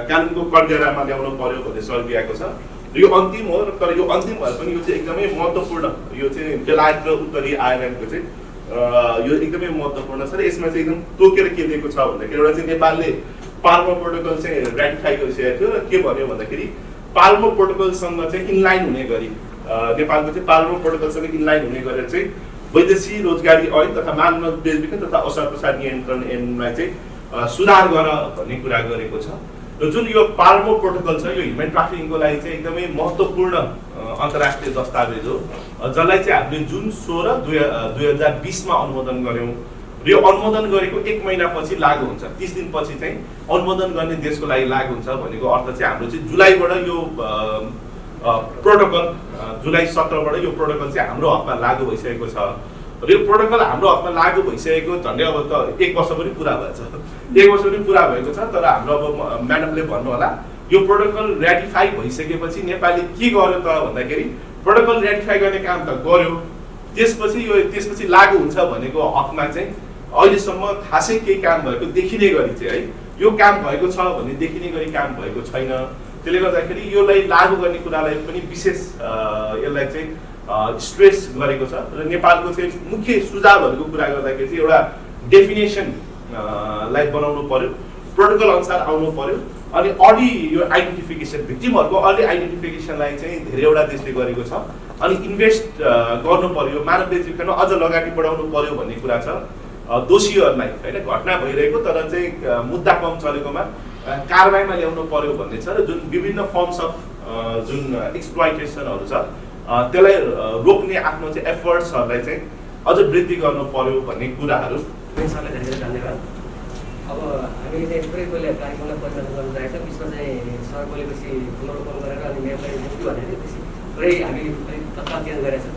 कानुनको कटघरामा ल्याउनु पर्यो भन्ने सर्बियाको छ। र यो अन्तिम हो, तर यो अन्तिम भए पनि यो चाहिँ एकदमै महत्त्वपूर्ण, यो चाहिँ बेलायत र उत्तरी आयरल्यान्डको चाहिँ यो एकदमै महत्त्वपूर्ण छ। र यसमा चाहिँ एकदम तोकेर के दिएको छ भन्दाखेरि एउटा चाहिँ नेपालले पाल्मो प्रोटोकल चाहिँ रेटिफाई गरिसकेको थियो र के भन्यो भन्दाखेरि पाल्मो प्रोटोकलसँग चाहिँ इनलाइन हुने गरी नेपालको चाहिँ पाल्मो प्रोटोकलसँग इनलाइन हुने गरेर चाहिँ वैदेशिक रोजगारी ऐन तथा मानव बेचबिखन तथा अवसर प्रसार नियन्त्रण ऐनलाई चाहिँ सुधार गर भन्ने कुरा गरेको छ। र जुन यो पाल्मो प्रोटोकल छ यो ह्युमन ट्राफिकिङको लागि चाहिँ एकदमै महत्त्वपूर्ण अन्तर्राष्ट्रिय दस्तावेज हो, जसलाई चाहिँ हामीले जुन 16/2020मा अनुमोदन गर्यौँ। र यो अनुमोदन गरेको 1 महिनापछि लागू हुन्छ, 30 दिनपछि चाहिँ अनुमोदन गर्ने देशको लागि लागू हुन्छ भनेको अर्थ चाहिँ हाम्रो चाहिँ जुलाईबाट यो प्रोटोकल जुलाई 17बाट यो प्रोटोकल चाहिँ हाम्रो हकमा लागू भइसकेको छ। र यो प्रोटोकल हाम्रो हकमा लागू भइसकेको झन्डै अब त 1 वर्ष पनि पुरा भएछ, 1 वर्ष पनि पुरा भएको छ। तर हाम्रो अब म्याडमले भन्नु होला यो प्रोटोकल रेटिफाई भइसकेपछि नेपालले के गर्यो त भन्दाखेरि प्रोटोकल रेटिफाई गर्ने काम त गर्यो, त्यसपछि लागू हुन्छ भनेको हकमा चाहिँ अहिलेसम्म खासै केही काम भएको देखिने गरी चाहिँ है यो काम भएको छ भन्ने देखिने गरी काम भएको छैन। त्यसले गर्दाखेरि योलाई लागू गर्ने कुरालाई पनि विशेष यसलाई चाहिँ स्ट्रेस गरेको छ। र नेपालको चाहिँ मुख्य सुझावहरूको कुरा गर्दाखेरि चाहिँ एउटा डेफिनेसन लाई बनाउनु पर्यो, प्रोटोकल अनुसार आउनु पर्यो, अनि अर्ली यो आइडेन्टिफिकेसन भिक्टिमहरूको अर्ली आइडेन्टिफिकेसनलाई चाहिँ धेरैवटा देशले गरेको छ। अनि इन्भेस्ट गर्नु पर्यो, मानव बेचबिखनमा अझ लगानी बढाउनु पर्यो भन्ने कुरा छ। दोषीहरूलाई होइन घटना भइरहेको तर चाहिँ मुद्दा कम चलेकोमा कारबाहीमा ल्याउनु पर्यो भन्ने छ। र जुन विभिन्न फर्म्स अफ जुन एक्सप्लोइटेसनहरू छ त्यसलाई रोक्ने आफ्नो चाहिँ एफर्ट्सहरूलाई चाहिँ अझ वृद्धि गर्नु पर्यो भन्ने कुराहरू। सरलाई धेरै धन्यवाद। अब हामीले चाहिँ थुप्रै कोहीले कार्यक्रमलाई परिचालन गर्नु चाहेको छ, बिचमा चाहिँ सर बोलेपछि पुनरोपण गरेर अनि मेयरलाई मुक्ति भनेर त्यसै पुरै हामी तत्काल चेन्ज गरेका छौँ।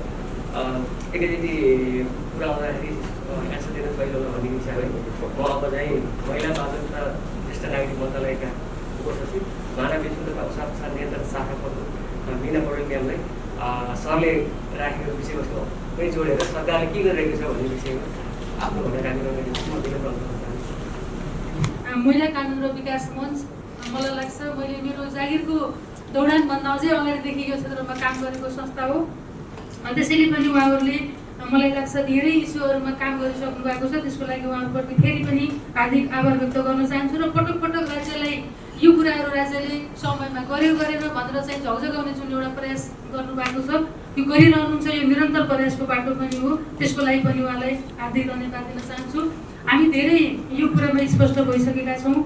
एकैचोटि कुरा आउँदाखेरि एन्सर दिन पहिलो भन्ने विषय है। म अब चाहिँ महिला बाल तथा ज्येष्ठ नागरिक मन्त्रालयका उप सचिव मानव विश्व तथा औषध नियन्त्रण शाखा प्रमुख मिना पौडेल म्यामलाई सरले राखेको विषयवस्तु पनि जोडेर सरकारले के गरिरहेको छ भन्ने विषयमा आफ्नो भनाइ राख्न म विनम्र गर्न चाहन्छु। महिला कानुन र विकास मञ्च मलाई लाग्छ मैले मेरो जागिरको दौडानभन्दा अझै अगाडिदेखि यो क्षेत्रमा काम गरेको संस्था हो। त्यसैले पनि उहाँहरूले मलाई लाग्छ धेरै इस्युहरूमा काम गरिसक्नु भएको छ। त्यसको लागि उहाँहरूप्रति फेरि पनि हार्दिक आभार व्यक्त गर्न चाहन्छु र पटक पटक राज्यलाई यो कुराहरू राज्यले समयमा गरेन भनेर चाहिँ झौझगाउने जुन एउटा प्रयास गर्नुभएको छ यो गरिरहनुहुन्छ। यो निरन्तर प्रयासको बाटो पनि हो। त्यसको लागि पनि उहाँलाई हार्दिक धन्यवाद दिन चाहन्छु। हामी धेरै यो कुरामा स्पष्ट भइसकेका छौँ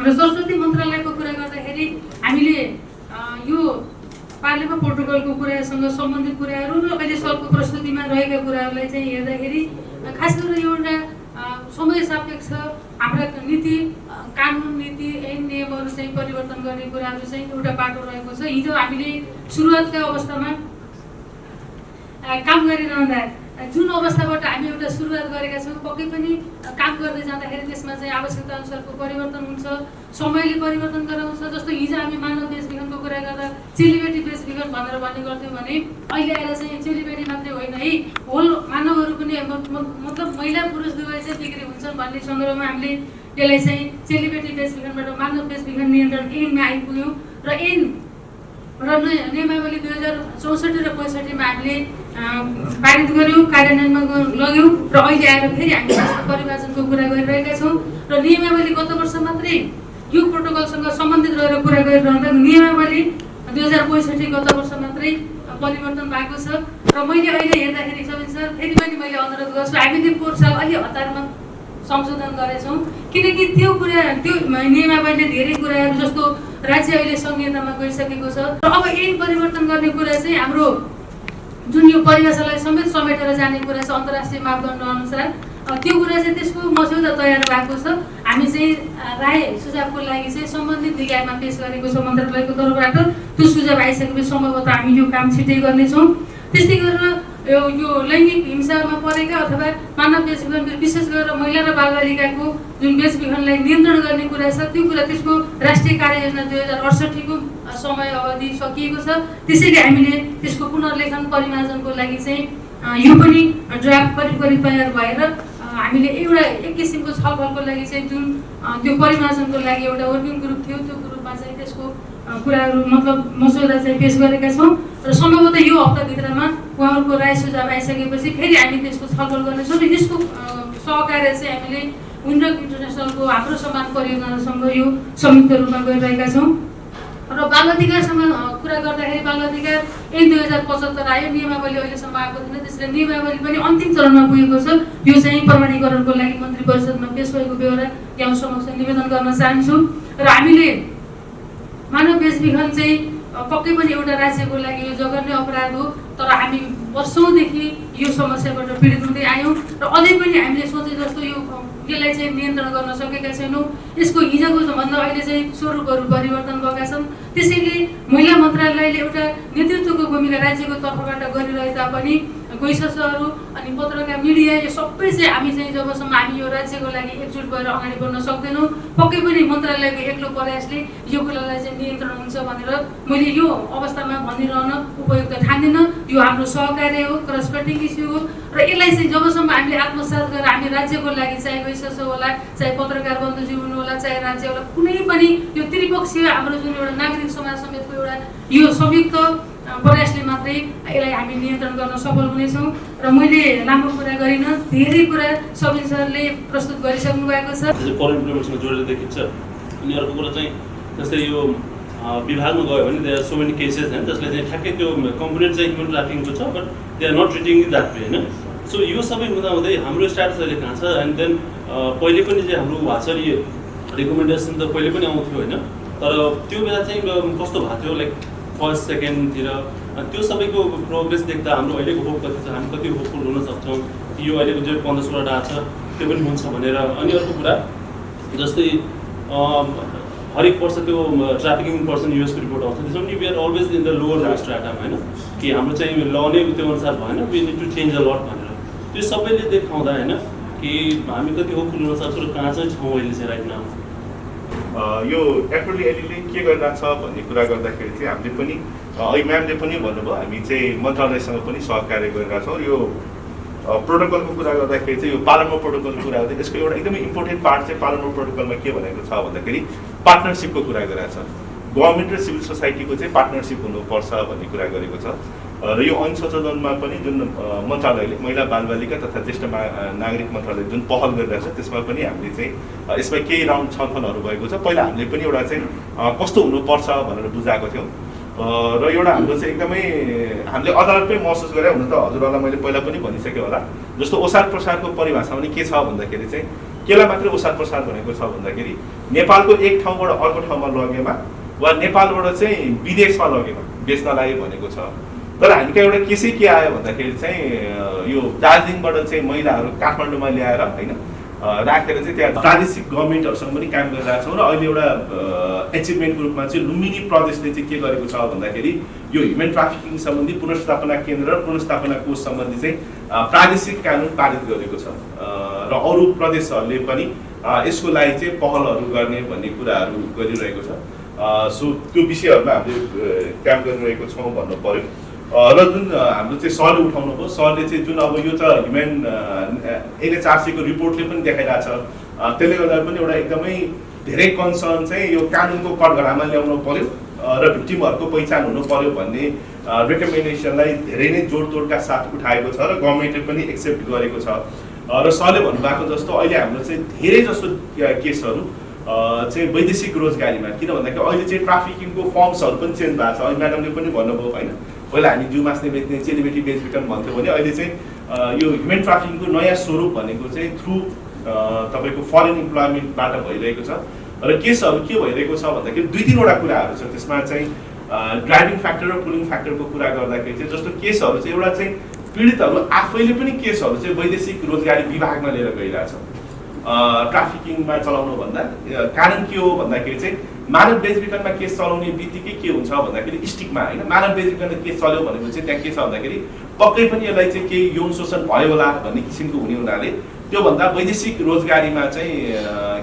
र संस्कृति मन्त्रालयको कुरा गर्दाखेरि हामीले यो पार्लियामा प्रोटोकलको कुरासँग सम्बन्धित कुराहरू र अहिले सरको प्रस्तुतिमा रहेका कुराहरूलाई चाहिँ हेर्दाखेरि खास गरेर एउटा समय सापेक्ष हाम्रा नीति कानुन नीति ऐन नियमहरू चाहिँ परिवर्तन गर्ने कुराहरू चाहिँ एउटा बाटो रहेको छ। हिजो हामीले सुरुवातका अवस्थामा काम गरिरहँदा जुन अवस्थाबाट हामी एउटा सुरुवात गरेका छौँ पक्कै पनि काम गर्दै जाँदाखेरि त्यसमा चाहिँ आवश्यकता अनुसारको परिवर्तन हुन्छ, समयले परिवर्तन गराउँछ। जस्तो हिजो हामी मानव बेचबिखनको कुरा गर्दा चेलीबेटी बेचबिखन भनेर भन्ने गर्थ्यौँ भने अहिले आएर चाहिँ चेलीबेटी मात्रै होइन है होल मानवहरू पनि मतलब महिला पुरुष दुवै चाहिँ बिक्री हुन्छन् भन्ने सन्दर्भमा हामीले यसलाई चाहिँ चेलीबेटी बेचबिखनबाट मानव बेचबिखन नियन्त्रण ऐनमा आइपुग्यौँ र ऐन र नियमावली 2064 र 65मा हामीले पारित गऱ्यौँ, कार्यान्वयनमा लग्यौँ र अहिले आएर फेरि हामी परिमार्जनको कुरा गरिरहेका छौँ र नियमावली गत वर्ष मात्रै यो प्रोटोकलसँग सम्बन्धित रहेर कुरा गरिरहँदा नियमावली 2065 गत वर्ष मात्रै परिवर्तन भएको छ र मैले अहिले हेर्दाखेरि सबिन सर फेरि पनि मैले अनुरोध गर्छु हामीले पोहोर साल अलि हतारमा संशोधन गरेछौँ किनकि त्यो कुरा त्यो नियमावलीले धेरै कुराहरू जस्तो राज्य अहिले संहितामा गइसकेको छ र अब ऐन परिवर्तन गर्ने कुरा चाहिँ हाम्रो जुन यो परिभाषालाई समेत समेटेर जाने कुरा छ अन्तर्राष्ट्रिय मापदण्ड अनुसार त्यो कुरा चाहिँ त्यसको मस्यौदा तयार भएको छ। हामी चाहिँ राय सुझावको लागि चाहिँ सम्बन्धित निकायमा पेश गरेको छ मन्त्रालयको तर्फबाट। त्यो सुझाव आइसकेपछि सम्भवतः हामी यो काम छिटै गर्नेछौँ। त्यस्तै गरेर यो लैङ्गिक हिंसामा परेका अथवा मानव बेचबिखन विशेष गरेर महिला र बालबालिकाको जुन बेचबिखनलाई नियन्त्रण गर्ने कुरा छ त्यो कुरा त्यसको राष्ट्रिय कार्ययोजना 2068 को समय अवधि सकिएको छ। त्यसैले हामीले त्यसको पुनर्लेखन परिमार्जनको लागि चाहिँ यो पनि ड्राफ्ट करिब तयार भएर हामीले एउटा एक किसिमको छलफलको लागि चाहिँ जुन त्यो परिमार्जनको लागि एउटा वर्किङ ग्रुप थियो त्यो ग्रुपमा चाहिँ त्यसको कुराहरू मतलब मस्यौदा चाहिँ पेश गरेका छौँ र सम्भवतः यो हप्ताभित्रमा उहाँहरूको राय सुझाव आइसकेपछि फेरि हामी त्यसको छलफल गर्नेछौँ र यसको सहकार्य चाहिँ हामीले विन्डक इन्टरनेसनलको हाम्रो समान परियोजनासँग यो संयुक्त रूपमा गरिरहेका छौँ र बाल अधिकारसँग कुरा गर्दाखेरि बाल अधिकार ऐन 2075 आयो, नियमावली अहिलेसम्म आएको थिएन। त्यसले नियमावली पनि अन्तिम चरणमा पुगेको छ। यो चाहिँ प्रमाणीकरणको लागि मन्त्री परिषदमा पेश भएको बेहोरा यहाँ समक्ष निवेदन गर्न चाहन्छु र हामीले मानव बेचबिखन चाहिँ पक्कै पनि एउटा राज्यको लागि यो जघन्य अपराध हो तर हामी वर्षौँदेखि यो समस्याबाट पीडित हुँदै आयौँ र अझै पनि हामीले सोचे जस्तो यसलाई चाहिँ नियन्त्रण गर्न सकेका छैनौँ। यसको हिजोको भन्दा अहिले चाहिँ स्वरूपहरू परिवर्तन भएका छन्। त्यसैले महिला मन्त्रालयले एउटा नेतृत्वको भूमिका राज्यको तर्फबाट गरिरहे तापनि गैसहरू अनि पत्रकार मिडिया यो सबै चाहिँ हामी चाहिँ जबसम्म हामी यो राज्यको लागि एकजुट भएर अगाडि बढ्न सक्दैनौँ पक्कै पनि मन्त्रालयको एक्लो प्रयासले यो कुरालाई चाहिँ नियन्त्रण हुन्छ भनेर मैले यो अवस्थामा भनिरहन उपयुक्त ठान्दिनँ। यो हाम्रो सहकार्य हो, क्रस कटिङ इस्यु हो र यसलाई चाहिँ जबसम्म हामीले आत्मसात गरेर हामी राज्यको लागि चाहे गैसस होला चाहे पत्रकार बन्धुजी हुनु होला चाहे राज्य होला कुनै पनि यो त्रिपक्षीय हाम्रो जुन एउटा नागरिक समाज समेतको एउटा यो संयुक्त प्रयासले मात्रै यसलाई हामी नियन्त्रण गर्न सफल हुनेछौँ र मैले लामो कुरा गरिनँ, धेरै कुरा सबिन सरले प्रस्तुत गरिसक्नु भएको छ। फरेन इम्प्लिमेन्टसँग जोडेर देखिन्छ अनि अर्को कुरा चाहिँ जस्तै यो विभागमा गयो भने there are so many cases होइन जसले चाहिँ ठ्याक्कै त्यो कम्पोनेन्ट चाहिँ ह्युमन ट्राफिकिङको छ but they are not treating that way होइन। सो यो सबै हुँदाहुँदै हाम्रो स्ट्याटस अहिले कहाँ छ एन्ड देन पहिले पनि चाहिँ हाम्रो भएको छ यो रिकमेन्डेसन त पहिले पनि आउँथ्यो होइन तर त्यो बेला चाहिँ कस्तो भएको थियो लाइक फर्स्ट सेकेन्डतिर त्यो सबैको प्रोग्रेस देख्दा हाम्रो अहिलेको होप कति छ, हामी कति होपफुल हुन सक्छौँ यो अहिलेको जो 15-16 आएको छ त्यो पनि हुन्छ भनेर। अनि अर्को कुरा जस्तै हरेक वर्ष त्यो ट्राफिकिङ पर्सन युएसको रिपोर्ट आउँछ त्यसमा पनि we are always in the lower स्ट्राटामा होइन कि हाम्रो चाहिँ ल नै त्यो अनुसार भएन we need to change a lot भनेर त्यो सबैले देखाउँदा होइन कि हामी कति होपफुल हुन सक्छौँ र कहाँ चाहिँ छौँ अहिले चाहिँ राइट नाउ। यो एफएलएले के गरिरहेछ भन्ने कुरा गर्दाखेरि चाहिँ हामीले पनि अहिले म्यामले पनि भन्नुभयो हामी चाहिँ मन्त्रालयसँग पनि सहकार्य गरिरहेछौँ। यो प्रोटोकलको कुरा गर्दाखेरि चाहिँ यो पालनमा प्रोटोकलको कुरा गर्दा यसको एउटा एकदमै इम्पोर्टेन्ट पार्ट चाहिँ पालनमा प्रोटोकलमा के भनेको छ भन्दाखेरि पार्टनरसिपको कुरा गरेको छ। गभर्मेन्ट र सिभिल सोसाइटीको चाहिँ पार्टनरसिप हुनुपर्छ भन्ने कुरा गरेको छ। र यो ऐन संशोधनमा पनि जुन मन्त्रालयले महिला बालबालिका तथा ज्येष्ठ नागरिक मन्त्रालय जुन पहल गरिरहेछ त्यसमा पनि हामीले चाहिँ यसमा केही राउन्ड छलफलहरू भएको छ। पहिला हामीले पनि एउटा चाहिँ कस्तो हुनुपर्छ भनेर बुझाएको थियौँ र एउटा हाम्रो चाहिँ एकदमै हामीले अदालतमै महसुस गरे। हुन त हजुरहरूलाई मैले पहिला पनि भनिसकेँ होला, जस्तो ओसार प्रसारको परिभाषा पनि के छ भन्दाखेरि चाहिँ केलाई मात्रै ओसार प्रसार भनेको छ भन्दाखेरि नेपालको एक ठाउँबाट अर्को ठाउँमा लगेमा वा नेपालबाट चाहिँ विदेशमा लगेमा बेच्नलाई भनेको छ। तर हामीका एउटा केसै के आयो भन्दाखेरि चाहिँ यो दार्जिलिङबाट चाहिँ महिलाहरू काठमाडौँमा ल्याएर होइन राखेर चाहिँ त्यहाँ प्रादेशिक गभर्मेन्टहरूसँग पनि काम गरिरहेको छौँ। र अहिले एउटा एचिभमेन्टको रूपमा चाहिँ लुम्बिनी प्रदेशले चाहिँ के गरेको छ भन्दाखेरि यो ह्युमन ट्राफिकिङ सम्बन्धी पुनर्स्थापना केन्द्र र पुनर्स्थापना कोष सम्बन्धी चाहिँ प्रादेशिक कानुन पारित गरेको छ र अरू प्रदेशहरूले पनि यसको लागि चाहिँ पहलहरू गर्ने भन्ने कुराहरू गरिरहेको छ। सो त्यो विषयहरूमा हामीले काम गरिरहेको छौँ भन्नु पर्यो। र जुन हाम्रो चाहिँ सरले उठाउनु भयो, सरले चाहिँ जुन अब यो त ह्युमन NHRCको रिपोर्टले पनि देखाइरहेछ, त्यसले गर्दा पनि एउटा एकदमै धेरै कन्सर्न चाहिँ यो कानुनको कटघरामा ल्याउनु पर्यो र भिक्टिमहरूको पहिचान हुनु पर्यो भन्ने रेकमेन्डेसनलाई धेरै नै जोडतोडका साथ उठाएको छ र गभर्मेन्टले पनि एक्सेप्ट गरेको छ। र सरले भन्नुभएको जस्तो अहिले हाम्रो चाहिँ धेरै जस्तो केसहरू चाहिँ वैदेशिक रोजगारीमा, किन भन्दाखेरि अहिले चाहिँ ट्राफिकिङको फर्म्सहरू पनि चेन्ज भएको छ। अहिले म्याडमले पनि भन्नुभयो होइन, पहिला हामी जिउ मास्ने बेच्ने चेलीबेटी बेचबिखन भन्थ्यौँ भने अहिले चाहिँ यो ह्युमन ट्राफिकिङको नयाँ स्वरूप भनेको चाहिँ थ्रु तपाईँको फरेन इम्प्लोइमेन्टबाट भइरहेको छ। र केसहरू के भइरहेको छ भन्दाखेरि 2-3वटा कुराहरू छ त्यसमा चाहिँ ड्राइभिङ फ्याक्टर र पुलिङ फ्याक्टरको कुरा गर्दाखेरि चाहिँ जस्तो केसहरू चाहिँ एउटा चाहिँ पीडितहरू आफैले पनि केसहरू चाहिँ वैदेशिक रोजगारी विभागमा लिएर गइरहेछ ट्राफिकिङमा चलाउनु भन्दा। कारण के हो भन्दाखेरि चाहिँ मानव बेचबिखनमा केस चलाउने बित्तिकै के हुन्छ भन्दाखेरि स्टिकमा होइन, मानव बेचबिखनमा केस चल्यो भनेपछि त्यहाँ के छ भन्दाखेरि पक्कै पनि यसलाई चाहिँ केही यौन शोषण भयो होला भन्ने किसिमको हुने हुनाले त्योभन्दा वैदेशिक रोजगारीमा चाहिँ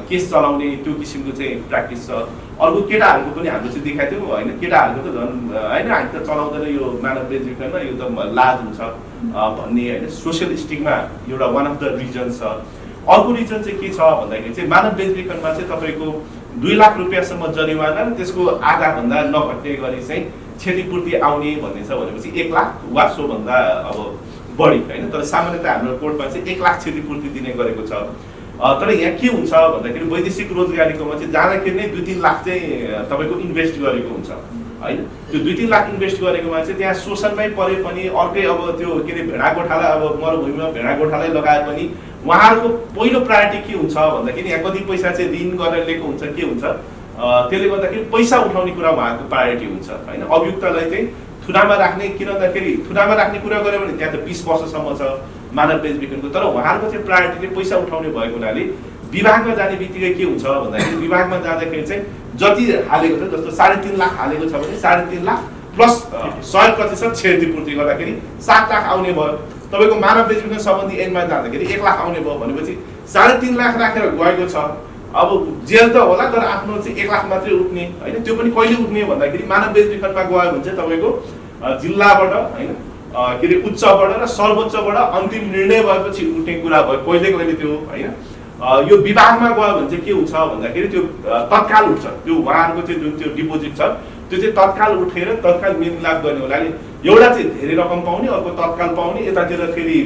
केस चलाउने त्यो किसिमको चाहिँ प्र्याक्टिस छ। अर्को केटाहरूको पनि हामीले चाहिँ देखाएको थियौँ होइन, केटाहरूको त झन् होइन हामी त चलाउँदैन यो मानव बेचबिखनमा, यो त लाज हुन्छ भन्ने होइन, सोसियल स्टिकमा एउटा वान अफ द रिजन छ। अर्को रिजन चाहिँ के छ भन्दाखेरि चाहिँ मानव बेचबिखनमा चाहिँ तपाईँको 2 लाख रुपियाँसम्म जरिवाना र त्यसको आधाभन्दा नघट्ने गरी चाहिँ क्षतिपूर्ति आउने भन्ने छ भनेपछि 1 लाख वा सोभन्दा अब बढी होइन। तर सामान्यतः हाम्रो कोर्टमा चाहिँ 1 लाख क्षतिपूर्ति दिने गरेको छ। तर यहाँ के हुन्छ भन्दाखेरि वैदेशिक रोजगारीकोमा चाहिँ जाँदाखेरि नै 2-3 लाख चाहिँ तपाईँको इन्भेस्ट गरेको हुन्छ होइन। त्यो 2-3 लाख इन्भेस्ट गरेकोमा चाहिँ त्यहाँ शोषणमै परे पनि अर्कै अब त्यो के अरे भेडा गोठाला अब मरुभूमिमा भेडा गोठालै लगाए पनि उहाँहरूको पहिलो प्रायोरिटी के हुन्छ भन्दाखेरि यहाँ कति पैसा चाहिँ ऋण गरेर लिएको हुन्छ के हुन्छ, त्यसले गर्दाखेरि पैसा उठाउने कुरा उहाँको प्रायोरिटी हुन्छ होइन। अभियुक्तलाई चाहिँ थुनामा राख्ने, किन भन्दाखेरि थुनामा राख्ने कुरा गऱ्यो भने त्यहाँ त 20 वर्षसम्म छ मानव बेचबिखनको। तर उहाँहरूको चाहिँ प्रायोरिटी चाहिँ पैसा उठाउने भएको हुनाले विभागमा जाने बित्तिकै के हुन्छ भन्दाखेरि विभागमा जाँदाखेरि चाहिँ जति हालेको छ, जस्तो 3.5 लाख हालेको छ भने 3.5 लाख प्लस 100% क्षतिपूर्ति गर्दाखेरि 7 लाख आउने भयो। तपाईँको मानव बेचबिखन सम्बन्धी ऐनमा जाँदाखेरि 1 लाख आउने भयो भनेपछि 3.5 लाख राखेर गएको छ। अब जेल त होला तर आफ्नो चाहिँ 1 लाख मात्रै उठ्ने होइन। त्यो पनि कहिले उठ्ने भन्दाखेरि मानव बेचबिखनमा गयो भने चाहिँ तपाईँको जिल्लाबाट होइन के अरे उच्चबाट र सर्वोच्चबाट अन्तिम निर्णय भएपछि उठ्ने कुरा भयो कहिले त्यो होइन। यो विभागमा गयो भने चाहिँ के हुन्छ भन्दाखेरि त्यो तत्काल उठ्छ। त्यो उहाँहरूको चाहिँ जुन त्यो डिपोजिट छ त्यो चाहिँ तत्काल उठेर तत्काल मेलमिलाप गर्ने हुनाले एउटा चाहिँ धेरै रकम पाउने, अर्को तत्काल पाउने, यतातिर फेरि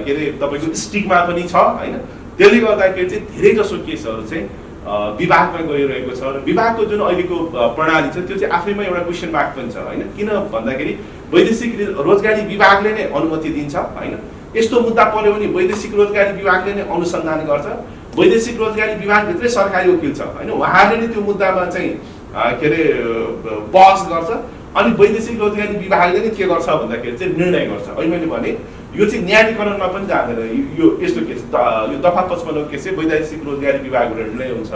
के अरे तपाईँको स्टिकमा पनि छ होइन। त्यसले गर्दाखेरि चाहिँ धेरै जसो केसहरू चाहिँ विभागमा गइरहेको छ। र विभागको जुन अहिलेको प्रणाली छ त्यो चाहिँ आफैमा एउटा क्वेसन मार्क पनि छ होइन। किन भन्दाखेरि वैदेशिक रोजगारी विभागले नै अनुमति दिन्छ होइन। यस्तो मुद्दा पर्यो भने वैदेशिक रोजगारी विभागले नै अनुसन्धान गर्छ, वैदेशिक रोजगारी विभागभित्रै सरकारी वकिल छ होइन, उहाँहरूले नै त्यो मुद्दामा चाहिँ के अरे बहस गर्छ अनि वैदेशिक रोजगारी विभागले नै के गर्छ भन्दाखेरि चाहिँ निर्णय गर्छ। अहिले मैले भने यो चाहिँ न्यायाधिकरणमा पनि जाँदैन, यो यस्तो केस यो दफा 55 केस चाहिँ वैदेशिक रोजगारी विभागबाट निर्णय हुन्छ।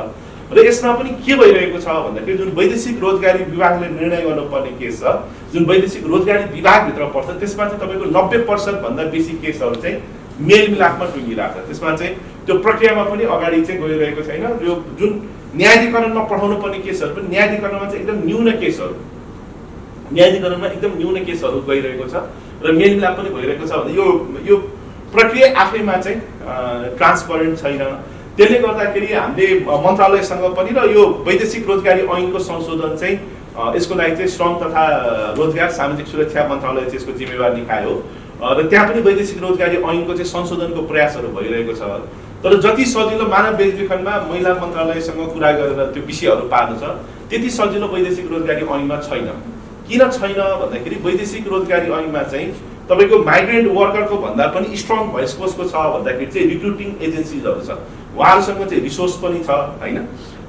र यसमा पनि के भइरहेको छ भन्दाखेरि जुन वैदेशिक रोजगारी विभागले निर्णय गर्नुपर्ने केस छ, जुन वैदेशिक रोजगारी विभागभित्र पर्छ त्यसमा चाहिँ तपाईँको 90% भन्दा बेसी केसहरू चाहिँ मेलमिलापमा टुङ्गिरहेको छ। त्यसमा चाहिँ त्यो प्रक्रियामा पनि अगाडि चाहिँ गइरहेको छैन। यो जुन न्यायाधिकरणमा पठाउनु पर्ने केसहरू पनि न्यायाधिकरणमा चाहिँ एकदम न्यून केसहरू गइरहेको छ र मेलमिलाप पनि भइरहेको छ भने यो प्रक्रिया आफैमा चाहिँ ट्रान्सपरेन्ट छैन। त्यसले गर्दाखेरि हामीले मन्त्रालयसँग पनि र यो वैदेशिक रोजगारी ऐनको संशोधन चाहिँ यसको लागि चाहिँ श्रम तथा रोजगार सामाजिक सुरक्षा मन्त्रालय चाहिँ यसको जिम्मेवार निकाय हो र त्यहाँ पनि वैदेशिक रोजगारी ऐनको चाहिँ संशोधनको प्रयासहरू भइरहेको छ। तर जति सजिलो मानव बेचबिखनमा महिला मन्त्रालयसँग कुरा गरेर त्यो विषयहरू पार्नु छ त्यति सजिलो वैदेशिक रोजगारी ऐनमा छैन। किन छैन भन्दाखेरि वैदेशिक रोजगारी ऐनमा चाहिँ तपाईँको माइग्रेन्ट वर्करको भन्दा पनि स्ट्रङ भोइस कसको छ भन्दाखेरि चाहिँ रिक्रुटिङ एजेन्सिजहरू छ, उहाँहरूसँग चाहिँ रिसोर्स पनि छ होइन।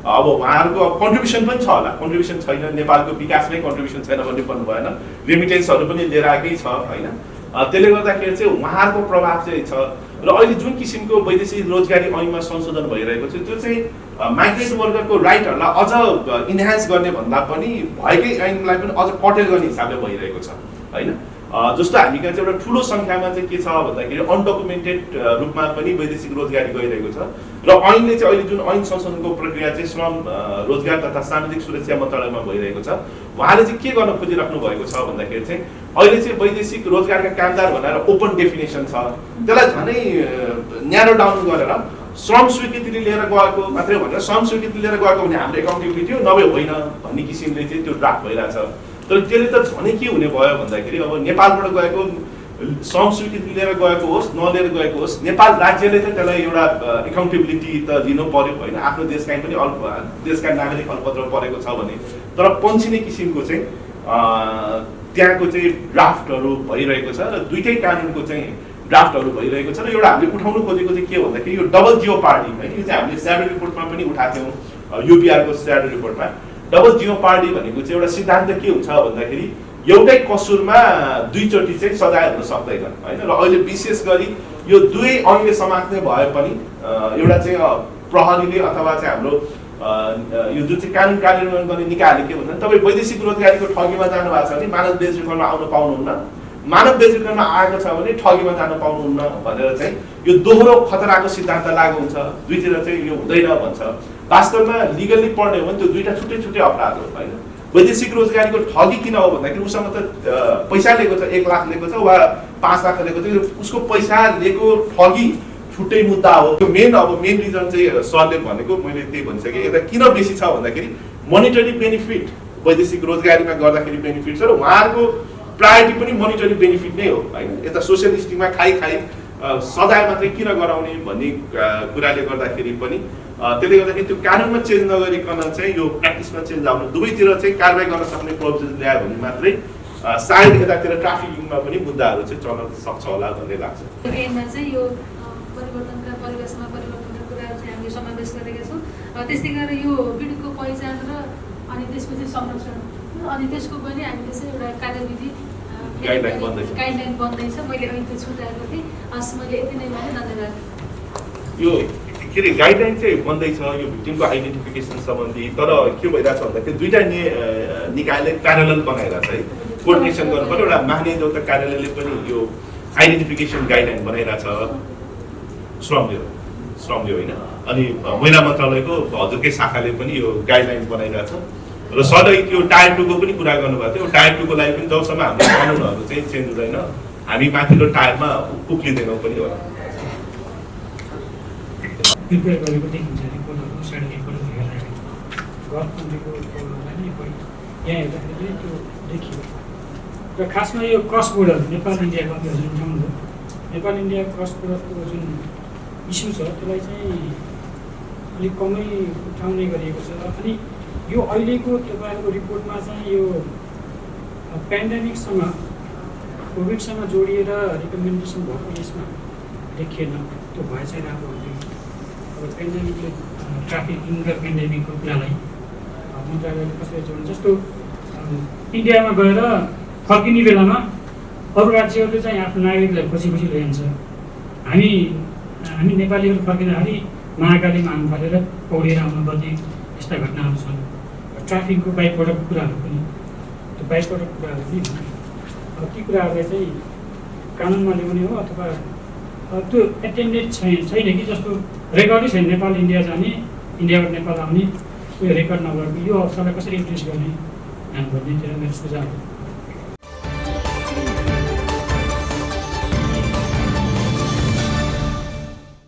अब उहाँहरूको कन्ट्रिब्युसन पनि छ होला, कन्ट्रिब्युसन छैन, नेपालको विकासमै कन्ट्रिब्युसन छैन भन्ने भन्नु भएन, रेमिटेन्सहरू पनि लिएर आएकै छ होइन। त्यसले गर्दाखेरि चाहिँ उहाँहरूको प्रभाव चाहिँ छ र अहिले जुन किसिमको वैदेशिक रोजगारी ऐनमा संशोधन भइरहेको छ त्यो चाहिँ माइग्रेन्ट वर्करको राइटहरूलाई अझ इन्हान्स गर्ने भन्दा पनि भएकै ऐनलाई पनि अझ कटेल गर्ने हिसाबले भइरहेको छ होइन। जस्तो हामी कहाँ चाहिँ एउटा ठुलो सङ्ख्यामा चाहिँ के छ भन्दाखेरि अनडकुमेन्टेड रूपमा पनि वैदेशिक रोजगारी गइरहेको छ र ऐनले चाहिँ अहिले जुन ऐन संशोधनको प्रक्रिया चाहिँ श्रम रोजगार तथा सामाजिक सुरक्षा मन्त्रालयमा भइरहेको छ उहाँले चाहिँ के गर्न खोजिराख्नु भएको छ भन्दाखेरि चाहिँ अहिले चाहिँ वैदेशिक रोजगारका कामदार भनेर ओपन डेफिनेसन छ, त्यसलाई झनै न्यारो डाउन गरेर श्रम स्वीकृति लिएर गएको मात्रै भनेर श्रम स्वीकृति लिएर गएको भने हाम्रो एकाउन्टेबिलिटी हो नभए होइन भन्ने किसिमले चाहिँ त्यो ड्राफ्ट भइरहेछ। तर त्यसले त झनै के हुने भयो भन्दाखेरि अब नेपालबाट गएको श्रम स्वीकृति लिएर गएको होस् नलिएर गएको होस् नेपाल राज्यले त त्यसलाई एउटा एकाउन्टेबिलिटी त दिनु पर्यो होइन। आफ्नो देशका पनि देशका नागरिक अल्पत्र परेको छ भने तर पन्छिने किसिमको चाहिँ त्यहाँको चाहिँ ड्राफ्टहरू भइरहेको छ र दुईटै कानुनको चाहिँ ड्राफ्टहरू भइरहेको छ र एउटा हामीले उठाउनु खोजेको चाहिँ के भन्दाखेरि यो डबल जियो पार्टी होइन। यो चाहिँ हामीले स्याडो रिपोर्टमा पनि उठाएको थियौँ, युपिआरको स्याडो रिपोर्टमा। डबल जियो पार्टी भनेको चाहिँ एउटा सिद्धान्त के हुन्छ भन्दाखेरि एउटै कसुरमा दुईचोटि चाहिँ सजाय हुन सक्दैन होइन। र अहिले विशेष गरी यो दुवै ऐनले समात्ने भए पनि एउटा चाहिँ प्रहरीले अथवा चाहिँ हाम्रो यो जुन चाहिँ कानुन कार्यान्वयन गर्ने निकायले के भन्छ तपाईँ वैदेशिक रोजगारीको ठगीमा जानु भएको छ भने मानव बेचबिखनमा आउन पाउनुहुन्न, मानव बेचबिखनमा आएको छ भने ठगीमा जान पाउनुहुन्न भनेर चाहिँ यो दोहोरो खतराको सिद्धान्त लागू हुन्छ, दुईतिर चाहिँ यो हुँदैन भन्छ। वास्तवमा लिगल्ली पढ्ने हो भने त्यो दुईटा छुट्टै छुट्टै अपराध हो होइन। वैदेशिक रोजगारीको ठगी किन हो भन्दाखेरि उसँग त पैसा लिएको छ, 1 लाख लिएको छ वा 5 लाख लिएको छ, उसको पैसा लिएको ठगी छुट्टै मुद्दा हो। त्यो मेन रिजन चाहिँ सरले भनेको मैले त्यही भनिसकेँ। यता किन बेसी छ भन्दाखेरि मोनिटरी बेनिफिट वैदेशिक रोजगारीमा गर्दाखेरि बेनिफिट छ र उहाँहरूको प्रायोरिटी पनि मोनिटरी बेनिफिट नै हो होइन। यता सोसियल स्टिममा खाइ सजाय मात्रै किन गराउने भन्ने कुराले गर्दाखेरि पनि त्यसले गर्दाखेरि त्यो कानुनमा चेन्ज नगरिकन चाहिँ यो प्र्याक्टिसमा चेन्ज आउनु दुवैतिर चाहिँ कारबाही गर्न सक्ने प्रोभिजन ल्यायो भने मात्रै सायद यतातिर ट्राफिकिङमा पनि मुद्दाहरू चाहिँ चल्न सक्छ होला भन्ने लाग्छ। ऐनमा चाहिँ यो परिवर्तनका परिवेशमा परिवर्तनका कुराहरू चाहिँ हामीले समावेश गरेका छौँ। त्यस्तै गरेर यो पीडितको पहिचान र अनि त्यसपछि संरक्षण अनि त्यसको पनि हामीले चाहिँ एउटा कार्यविधि गाइडलाइन बन्दैछ। मैले अहिले त्यो छुट्याएको थिएँ। हस् मैले यति नै भने धन्यवाद। यो के अरे गाइडलाइन चाहिँ बन्दैछ यो भिक्टिमको आइडेन्टिफिकेसन सम्बन्धी, तर के भइरहेछ भन्दाखेरि दुईवटा निकायले प्यारलल बनाइरहेछ है। कोर्डिनेसन गर्नु पर्यो। एउटा महानियोजक कार्यालयले पनि यो आइडेन्टिफिकेसन गाइडलाइन बनाइरहेछ श्रमले होइन, अनि महिला मन्त्रालयको हजुरकै शाखाले पनि यो गाइडलाइन बनाइरहेछ र सधैँ त्यो टायर 2 को पनि कुरा गर्नुभएको थियो। टायर 2 को लागि पनि जबसम्म हाम्रो कानुनहरू चाहिँ चेन्ज हुँदैन हामी माथिल्लो टायरमा उक्लिँदैनौँ पनि होला। प्रिपेयर गरेको देखिन्छ रिपोर्टहरू, साइड रिपोर्टहरू हेर्दाखेरि गल्फ कन्ट्रीको यहाँ हेर्दाखेरि त्यो देखियो। र खासमा यो क्रस बोर्डर नेपाल इन्डियाको जुन उठाउनु नेपाल इन्डिया क्रस बोर्डरको जुन इस्यु छ त्यसलाई चाहिँ अलिक कमै उठाउने गरिएको छ। अनि यो अहिलेको तपाईँहरूको रिपोर्टमा चाहिँ यो पेन्डेमिकसँग कोभिडसँग जोडिएर रिकमेन्डेसन भएको यसमा देखिएन, त्यो भए चाहिँ राम्रो हुन्थ्यो। अब पेन्डेमिकले ट्राफिकिङ र पेन्डेमिकको कुरालाई मन्त्रालयले कसरी जोड्नु, जस्तो इन्डियामा गएर फर्किने बेलामा अरू राज्यहरूले चाहिँ आफ्नो नागरिकलाई पछि ल्याइन्छ। हामी नेपालीहरू फर्किँदाखेरि महाकालीमा आउनु परेर पौडेर आउनुपर्ने यस्ता घटनाहरू छन्। ट्राफिकको बाई प्रोडक्ट कुराहरू पनि त्यो बाई प्रोडक्ट कुराहरू पनि अब ती कुराहरूलाई चाहिँ कानुनमा ल्याउने हो अथवा त्यो एटेन्डेड छैन कि जस्तो रेकर्डै छैन नेपाल इन्डिया जाने, इन्डियाबाट नेपाल आउने उयो रेकर्ड नगरेको यो अवस्थालाई कसरी एड्रेस गर्ने भन्नेतिर मेरो सुझाव हो।